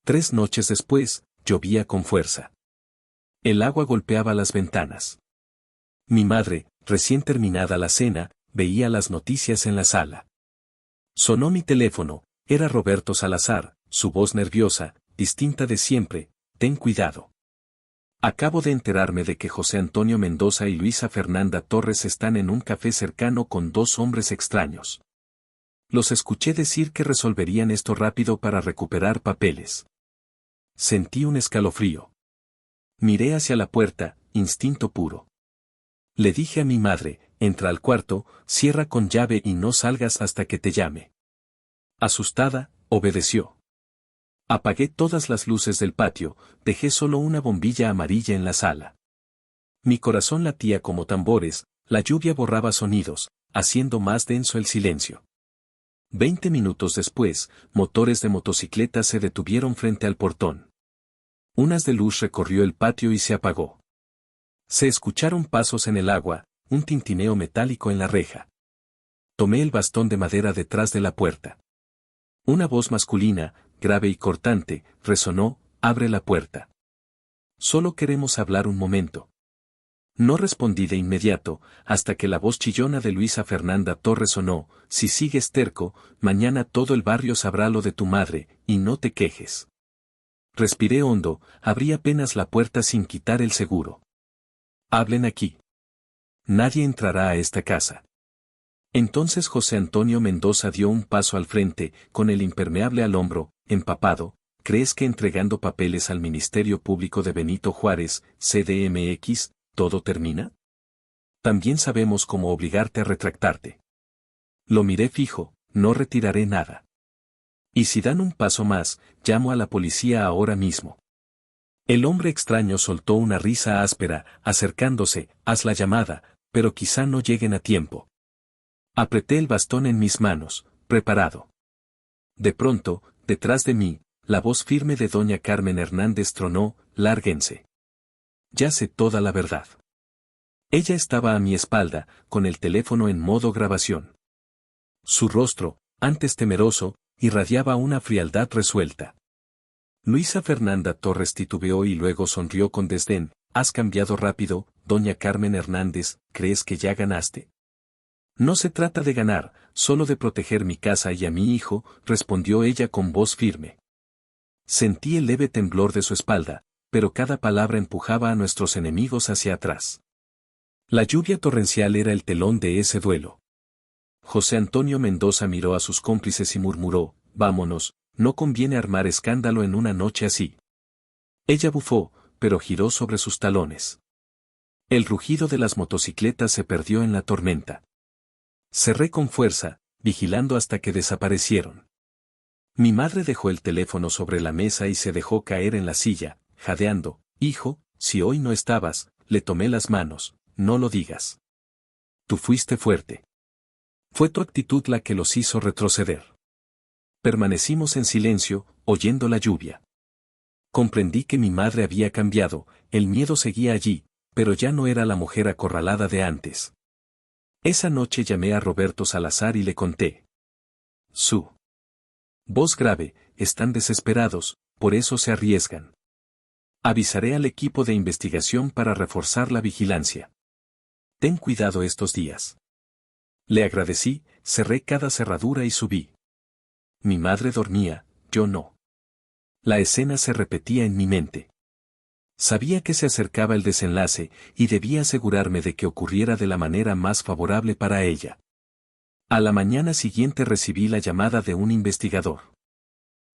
3 noches después, llovía con fuerza. El agua golpeaba las ventanas. Mi madre, recién terminada la cena, veía las noticias en la sala. Sonó mi teléfono: era Roberto Salazar, su voz nerviosa, distinta de siempre: ten cuidado. Acabo de enterarme de que José Antonio Mendoza y Luisa Fernanda Torres están en un café cercano con dos hombres extraños. Los escuché decir que resolverían esto rápido para recuperar papeles. Sentí un escalofrío. Miré hacia la puerta, instinto puro. Le dije a mi madre, entra al cuarto, cierra con llave y no salgas hasta que te llame. Asustada, obedeció. Apagué todas las luces del patio, dejé solo una bombilla amarilla en la sala. Mi corazón latía como tambores, la lluvia borraba sonidos, haciendo más denso el silencio. 20 minutos después, motores de motocicletas se detuvieron frente al portón. Un haz de luz recorrió el patio y se apagó. Se escucharon pasos en el agua, un tintineo metálico en la reja. Tomé el bastón de madera detrás de la puerta. Una voz masculina, grave y cortante, resonó, abre la puerta. Solo queremos hablar un momento. No respondí de inmediato, hasta que la voz chillona de Luisa Fernanda Torres sonó, si sigues terco, mañana todo el barrio sabrá lo de tu madre, y no te quejes. Respiré hondo, abrí apenas la puerta sin quitar el seguro. Hablen aquí. Nadie entrará a esta casa. Entonces José Antonio Mendoza dio un paso al frente, con el impermeable al hombro, empapado. ¿Crees que entregando papeles al Ministerio Público de Benito Juárez, CDMX, todo termina? También sabemos cómo obligarte a retractarte. Lo miré fijo, no retiraré nada. Y si dan un paso más, llamo a la policía ahora mismo. El hombre extraño soltó una risa áspera, acercándose, haz la llamada, pero quizá no lleguen a tiempo. Apreté el bastón en mis manos, preparado. De pronto, detrás de mí, la voz firme de doña Carmen Hernández tronó, lárguense. Ya sé toda la verdad. Ella estaba a mi espalda, con el teléfono en modo grabación. Su rostro, antes temeroso, irradiaba una frialdad resuelta. Luisa Fernanda Torres titubeó y luego sonrió con desdén. Has cambiado rápido, doña Carmen Hernández, ¿crees que ya ganaste? No se trata de ganar, solo de proteger mi casa y a mi hijo, respondió ella con voz firme. Sentí el leve temblor de su espalda, pero cada palabra empujaba a nuestros enemigos hacia atrás. La lluvia torrencial era el telón de ese duelo. José Antonio Mendoza miró a sus cómplices y murmuró, vámonos, no conviene armar escándalo en una noche así. Ella bufó, pero giró sobre sus talones. El rugido de las motocicletas se perdió en la tormenta. Cerré con fuerza, vigilando hasta que desaparecieron. Mi madre dejó el teléfono sobre la mesa y se dejó caer en la silla, jadeando, hijo, si hoy no estabas, le tomé las manos, no lo digas. Tú fuiste fuerte. Fue tu actitud la que los hizo retroceder. Permanecimos en silencio, oyendo la lluvia. Comprendí que mi madre había cambiado, el miedo seguía allí, pero ya no era la mujer acorralada de antes. Esa noche llamé a Roberto Salazar y le conté. Su voz grave, están desesperados, por eso se arriesgan. Avisaré al equipo de investigación para reforzar la vigilancia. Ten cuidado estos días. Le agradecí, cerré cada cerradura y subí. Mi madre dormía, yo no. La escena se repetía en mi mente. Sabía que se acercaba el desenlace, y debía asegurarme de que ocurriera de la manera más favorable para ella. A la mañana siguiente recibí la llamada de un investigador.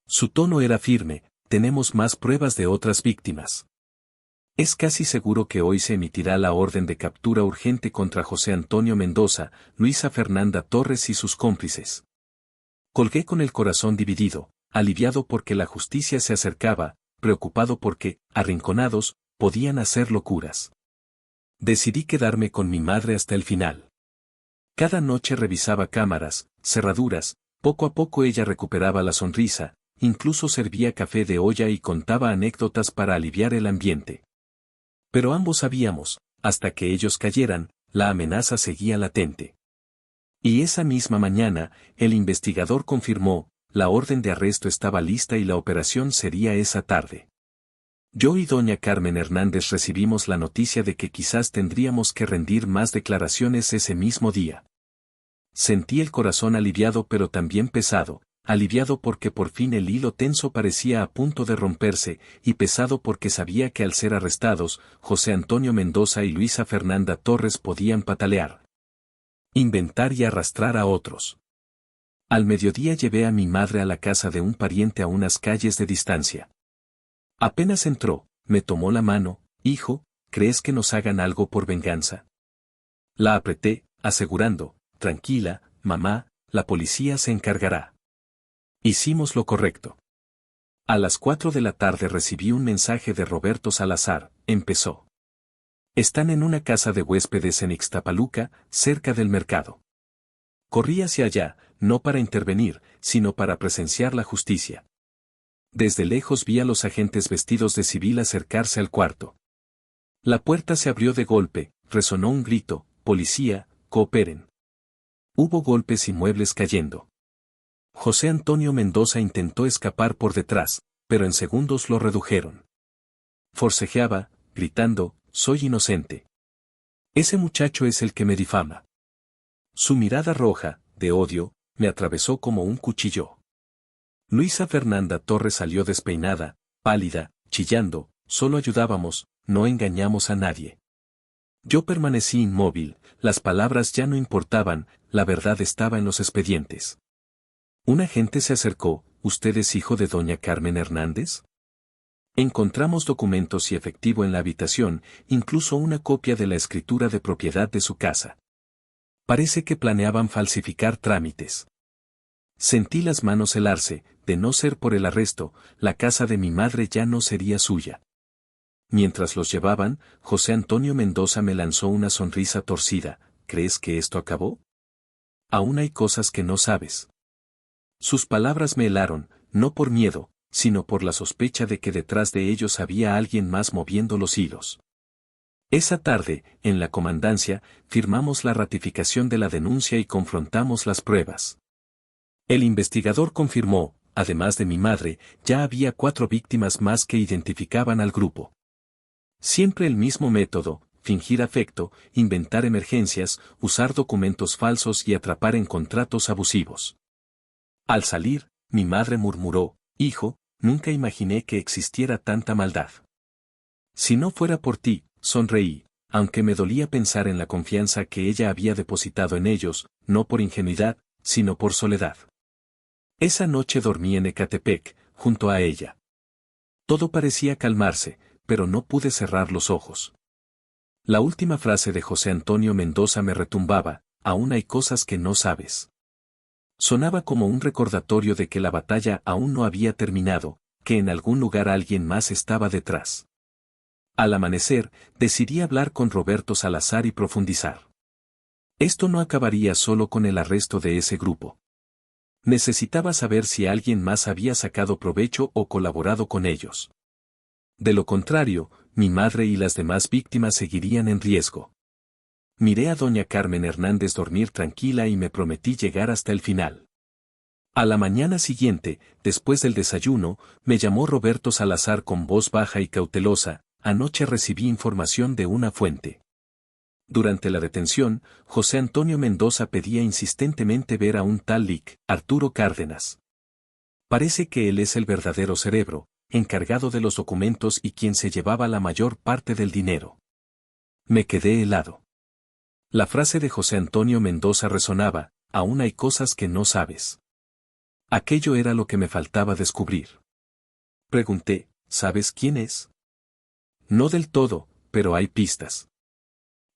Su tono era firme, tenemos más pruebas de otras víctimas. Es casi seguro que hoy se emitirá la orden de captura urgente contra José Antonio Mendoza, Luisa Fernanda Torres y sus cómplices. Colgué con el corazón dividido, aliviado porque la justicia se acercaba, preocupado porque, arrinconados, podían hacer locuras. Decidí quedarme con mi madre hasta el final. Cada noche revisaba cámaras, cerraduras, poco a poco ella recuperaba la sonrisa, incluso servía café de olla y contaba anécdotas para aliviar el ambiente. Pero ambos sabíamos, hasta que ellos cayeran, la amenaza seguía latente. Y esa misma mañana, el investigador confirmó, la orden de arresto estaba lista y la operación sería esa tarde. Yo y doña Carmen Hernández recibimos la noticia de que quizás tendríamos que rendir más declaraciones ese mismo día. Sentí el corazón aliviado pero también pesado, aliviado porque por fin el hilo tenso parecía a punto de romperse, y pesado porque sabía que al ser arrestados, José Antonio Mendoza y Luisa Fernanda Torres podían patalear, inventar y arrastrar a otros. Al mediodía llevé a mi madre a la casa de un pariente a unas calles de distancia. Apenas entró, me tomó la mano: hijo, ¿crees que nos hagan algo por venganza? La apreté, asegurando: tranquila, mamá, la policía se encargará. Hicimos lo correcto. A las 4 de la tarde recibí un mensaje de Roberto Salazar: empezó. Están en una casa de huéspedes en Ixtapaluca, cerca del mercado. Corrí hacia allá, no para intervenir, sino para presenciar la justicia. Desde lejos vi a los agentes vestidos de civil acercarse al cuarto. La puerta se abrió de golpe, resonó un grito: policía, cooperen. Hubo golpes y muebles cayendo. José Antonio Mendoza intentó escapar por detrás, pero en segundos lo redujeron. Forcejeaba, gritando: soy inocente. Ese muchacho es el que me difama. Su mirada roja, de odio, me atravesó como un cuchillo. Luisa Fernanda Torres salió despeinada, pálida, chillando: solo ayudábamos, no engañamos a nadie. Yo permanecí inmóvil, las palabras ya no importaban, la verdad estaba en los expedientes. Un agente se acercó: ¿usted es hijo de doña Carmen Hernández? Encontramos documentos y efectivo en la habitación, incluso una copia de la escritura de propiedad de su casa. Parece que planeaban falsificar trámites. Sentí las manos helarse: de no ser por el arresto, la casa de mi madre ya no sería suya. Mientras los llevaban, José Antonio Mendoza me lanzó una sonrisa torcida: ¿crees que esto acabó? Aún hay cosas que no sabes. Sus palabras me helaron, no por miedo, sino por la sospecha de que detrás de ellos había alguien más moviendo los hilos. Esa tarde, en la comandancia, firmamos la ratificación de la denuncia y confrontamos las pruebas. El investigador confirmó: además de mi madre, ya había 4 víctimas más que identificaban al grupo. Siempre el mismo método: fingir afecto, inventar emergencias, usar documentos falsos y atrapar en contratos abusivos. Al salir, mi madre murmuró: hijo, nunca imaginé que existiera tanta maldad. Si no fuera por ti, sonreí, aunque me dolía pensar en la confianza que ella había depositado en ellos, no por ingenuidad, sino por soledad. Esa noche dormí en Ecatepec, junto a ella. Todo parecía calmarse, pero no pude cerrar los ojos. La última frase de José Antonio Mendoza me retumbaba: aún hay cosas que no sabes. Sonaba como un recordatorio de que la batalla aún no había terminado, que en algún lugar alguien más estaba detrás. Al amanecer, decidí hablar con Roberto Salazar y profundizar. Esto no acabaría solo con el arresto de ese grupo. Necesitaba saber si alguien más había sacado provecho o colaborado con ellos. De lo contrario, mi madre y las demás víctimas seguirían en riesgo. Miré a doña Carmen Hernández dormir tranquila y me prometí llegar hasta el final. A la mañana siguiente, después del desayuno, me llamó Roberto Salazar con voz baja y cautelosa: anoche recibí información de una fuente. Durante la detención, José Antonio Mendoza pedía insistentemente ver a un tal Lic. Arturo Cárdenas. Parece que él es el verdadero cerebro, encargado de los documentos y quien se llevaba la mayor parte del dinero. Me quedé helado. La frase de José Antonio Mendoza resonaba: aún hay cosas que no sabes. Aquello era lo que me faltaba descubrir. Pregunté: ¿sabes quién es? No del todo, pero hay pistas.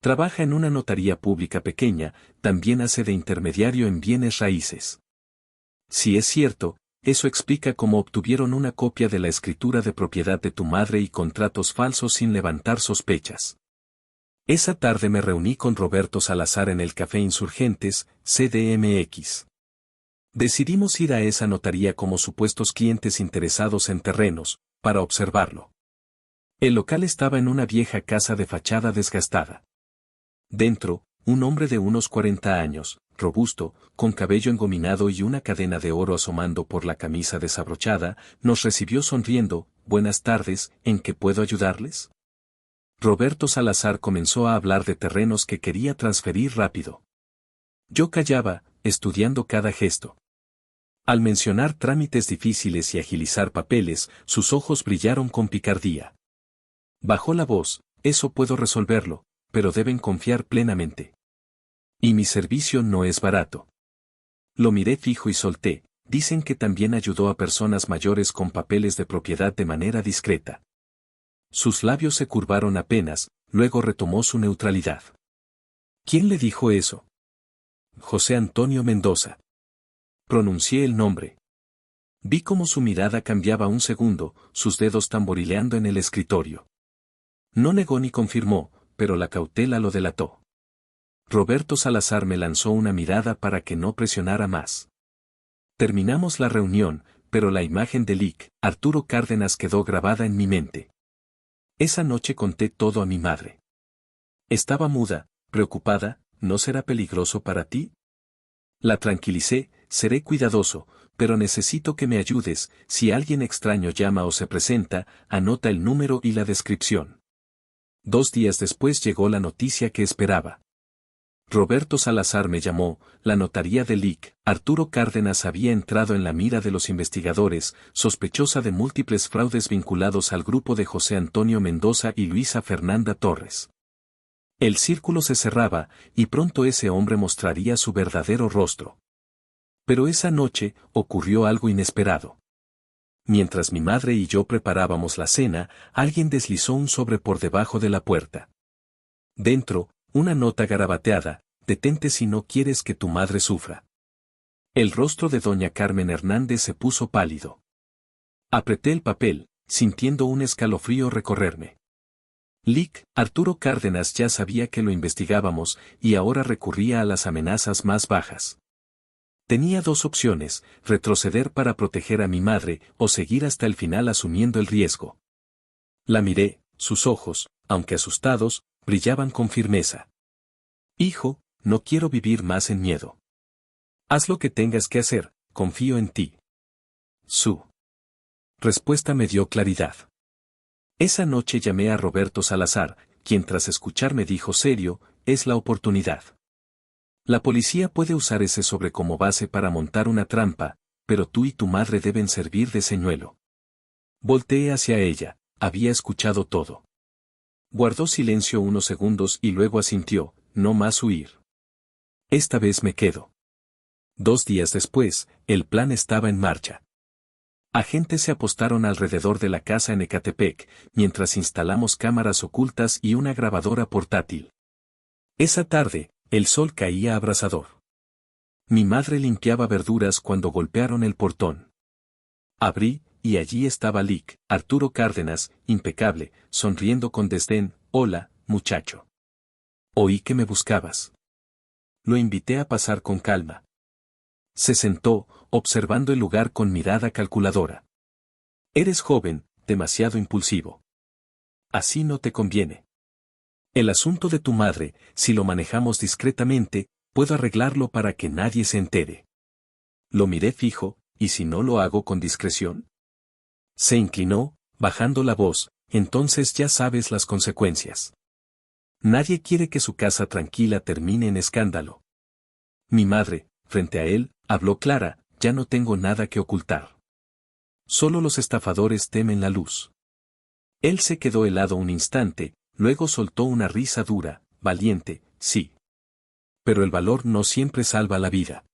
Trabaja en una notaría pública pequeña, también hace de intermediario en bienes raíces. Si es cierto, eso explica cómo obtuvieron una copia de la escritura de propiedad de tu madre y contratos falsos sin levantar sospechas. Esa tarde me reuní con Roberto Salazar en el Café Insurgentes, CDMX. Decidimos ir a esa notaría como supuestos clientes interesados en terrenos, para observarlo. El local estaba en una vieja casa de fachada desgastada. Dentro, un hombre de unos 40 años, robusto, con cabello engominado y una cadena de oro asomando por la camisa desabrochada, nos recibió sonriendo: buenas tardes, ¿en qué puedo ayudarles? Roberto Salazar comenzó a hablar de terrenos que quería transferir rápido. Yo callaba, estudiando cada gesto. Al mencionar trámites difíciles y agilizar papeles, sus ojos brillaron con picardía. Bajó la voz: eso puedo resolverlo, pero deben confiar plenamente. Y mi servicio no es barato. Lo miré fijo y solté: dicen que también ayudó a personas mayores con papeles de propiedad de manera discreta. Sus labios se curvaron apenas, luego retomó su neutralidad. ¿Quién le dijo eso? José Antonio Mendoza. Pronuncié el nombre. Vi cómo su mirada cambiaba un segundo, sus dedos tamborileando en el escritorio. No negó ni confirmó, pero la cautela lo delató. Roberto Salazar me lanzó una mirada para que no presionara más. Terminamos la reunión, pero la imagen de Lic. Arturo Cárdenas quedó grabada en mi mente. Esa noche conté todo a mi madre. Estaba muda, preocupada. ¿No será peligroso para ti? La tranquilicé: seré cuidadoso, pero necesito que me ayudes. Si alguien extraño llama o se presenta, anota el número y la descripción. 2 días después llegó la noticia que esperaba. Roberto Salazar me llamó. La notaría de Lic. Arturo Cárdenas había entrado en la mira de los investigadores, sospechosa de múltiples fraudes vinculados al grupo de José Antonio Mendoza y Luisa Fernanda Torres. El círculo se cerraba, y pronto ese hombre mostraría su verdadero rostro. Pero esa noche ocurrió algo inesperado. Mientras mi madre y yo preparábamos la cena, alguien deslizó un sobre por debajo de la puerta. Dentro, una nota garabateada: detente si no quieres que tu madre sufra. El rostro de doña Carmen Hernández se puso pálido. Apreté el papel, sintiendo un escalofrío recorrerme. Lic. Arturo Cárdenas ya sabía que lo investigábamos, y ahora recurría a las amenazas más bajas. Tenía 2 opciones: retroceder para proteger a mi madre, o seguir hasta el final asumiendo el riesgo. La miré, sus ojos, aunque asustados, brillaban con firmeza. Hijo, no quiero vivir más en miedo. Haz lo que tengas que hacer, confío en ti. Su respuesta me dio claridad. Esa noche llamé a Roberto Salazar, quien tras escucharme dijo serio: es la oportunidad. La policía puede usar ese sobre como base para montar una trampa, pero tú y tu madre deben servir de señuelo. Volteé hacia ella: había escuchado todo. Guardó silencio unos segundos y luego asintió: no más huir. Esta vez me quedo. 2 días después, el plan estaba en marcha. Agentes se apostaron alrededor de la casa en Ecatepec, mientras instalamos cámaras ocultas y una grabadora portátil. Esa tarde, el sol caía abrasador. Mi madre limpiaba verduras cuando golpearon el portón. Abrí, y allí estaba Lic. Arturo Cárdenas, impecable, sonriendo con desdén. Hola, muchacho. Oí que me buscabas. Lo invité a pasar con calma. Se sentó, observando el lugar con mirada calculadora. Eres joven, demasiado impulsivo. Así no te conviene. El asunto de tu madre, si lo manejamos discretamente, puedo arreglarlo para que nadie se entere. Lo miré fijo: ¿y si no lo hago con discreción? Se inclinó, bajando la voz: entonces ya sabes las consecuencias. Nadie quiere que su casa tranquila termine en escándalo. Mi madre, frente a él, habló clara: ya no tengo nada que ocultar. Solo los estafadores temen la luz. Él se quedó helado un instante, luego soltó una risa dura: valiente, sí. Pero el valor no siempre salva la vida.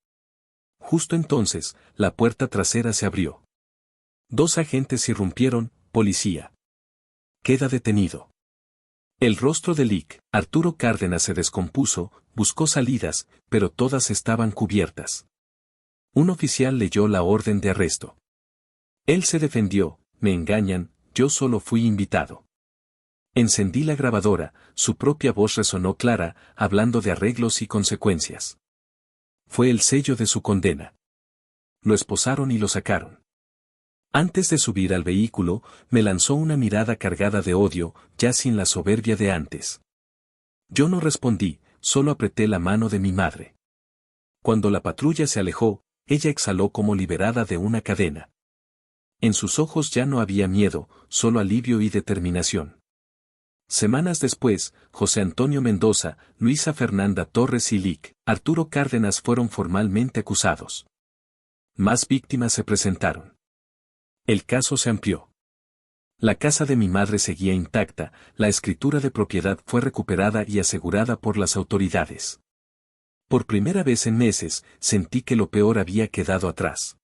Justo entonces, la puerta trasera se abrió. 2 agentes irrumpieron: policía. Queda detenido. El rostro de Lic. Arturo Cárdenas se descompuso, buscó salidas, pero todas estaban cubiertas. Un oficial leyó la orden de arresto. Él se defendió: me engañan, yo solo fui invitado. Encendí la grabadora, su propia voz resonó clara, hablando de arreglos y consecuencias. Fue el sello de su condena. Lo esposaron y lo sacaron. Antes de subir al vehículo, me lanzó una mirada cargada de odio, ya sin la soberbia de antes. Yo no respondí, solo apreté la mano de mi madre. Cuando la patrulla se alejó, ella exhaló como liberada de una cadena. En sus ojos ya no había miedo, solo alivio y determinación. Semanas después, José Antonio Mendoza, Luisa Fernanda Torres y Lic. Arturo Cárdenas fueron formalmente acusados. Más víctimas se presentaron. El caso se amplió. La casa de mi madre seguía intacta, la escritura de propiedad fue recuperada y asegurada por las autoridades. Por primera vez en meses, sentí que lo peor había quedado atrás.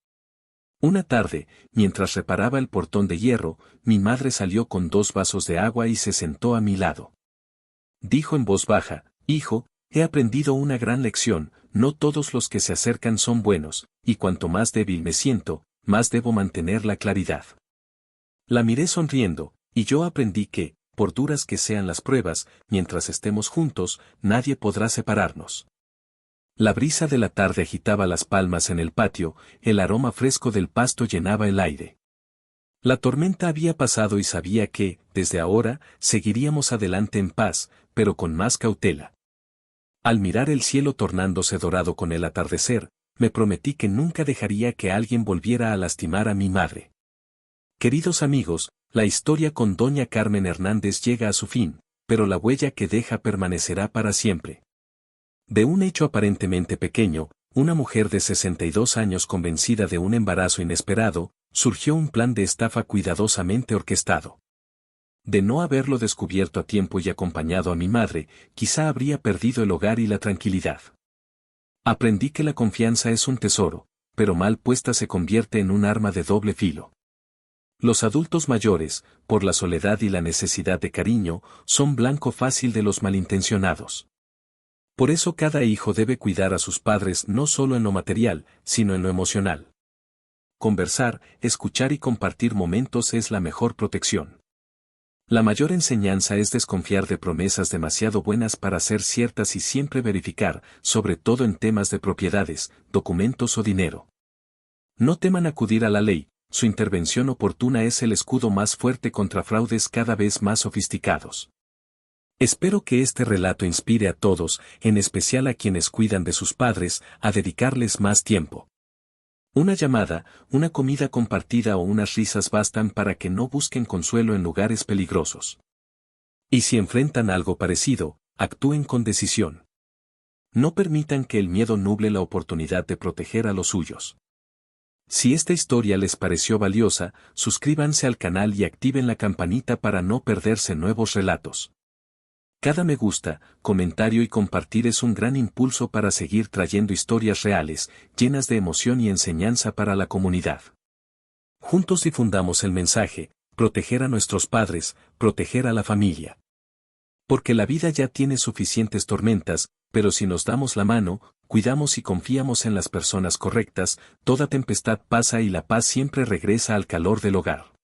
Una tarde, mientras reparaba el portón de hierro, mi madre salió con 2 vasos de agua y se sentó a mi lado. Dijo en voz baja: hijo, he aprendido una gran lección, no todos los que se acercan son buenos, y cuanto más débil me siento, más debo mantener la claridad. La miré sonriendo, y yo aprendí que, por duras que sean las pruebas, mientras estemos juntos, nadie podrá separarnos. La brisa de la tarde agitaba las palmas en el patio, el aroma fresco del pasto llenaba el aire. La tormenta había pasado y sabía que, desde ahora, seguiríamos adelante en paz, pero con más cautela. Al mirar el cielo tornándose dorado con el atardecer, me prometí que nunca dejaría que alguien volviera a lastimar a mi madre. Queridos amigos, la historia con doña Carmen Hernández llega a su fin, pero la huella que deja permanecerá para siempre. De un hecho aparentemente pequeño, una mujer de 62 años convencida de un embarazo inesperado, surgió un plan de estafa cuidadosamente orquestado. De no haberlo descubierto a tiempo y acompañado a mi madre, quizá habría perdido el hogar y la tranquilidad. Aprendí que la confianza es un tesoro, pero mal puesta se convierte en un arma de doble filo. Los adultos mayores, por la soledad y la necesidad de cariño, son blanco fácil de los malintencionados. Por eso cada hijo debe cuidar a sus padres no solo en lo material, sino en lo emocional. Conversar, escuchar y compartir momentos es la mejor protección. La mayor enseñanza es desconfiar de promesas demasiado buenas para ser ciertas y siempre verificar, sobre todo en temas de propiedades, documentos o dinero. No teman acudir a la ley. Su intervención oportuna es el escudo más fuerte contra fraudes cada vez más sofisticados. Espero que este relato inspire a todos, en especial a quienes cuidan de sus padres, a dedicarles más tiempo. Una llamada, una comida compartida o unas risas bastan para que no busquen consuelo en lugares peligrosos. Y si enfrentan algo parecido, actúen con decisión. No permitan que el miedo nuble la oportunidad de proteger a los suyos. Si esta historia les pareció valiosa, suscríbanse al canal y activen la campanita para no perderse nuevos relatos. Cada me gusta, comentario y compartir es un gran impulso para seguir trayendo historias reales, llenas de emoción y enseñanza para la comunidad. Juntos difundamos el mensaje: proteger a nuestros padres, proteger a la familia. Porque la vida ya tiene suficientes tormentas, pero si nos damos la mano, cuidamos y confiamos en las personas correctas, toda tempestad pasa y la paz siempre regresa al calor del hogar.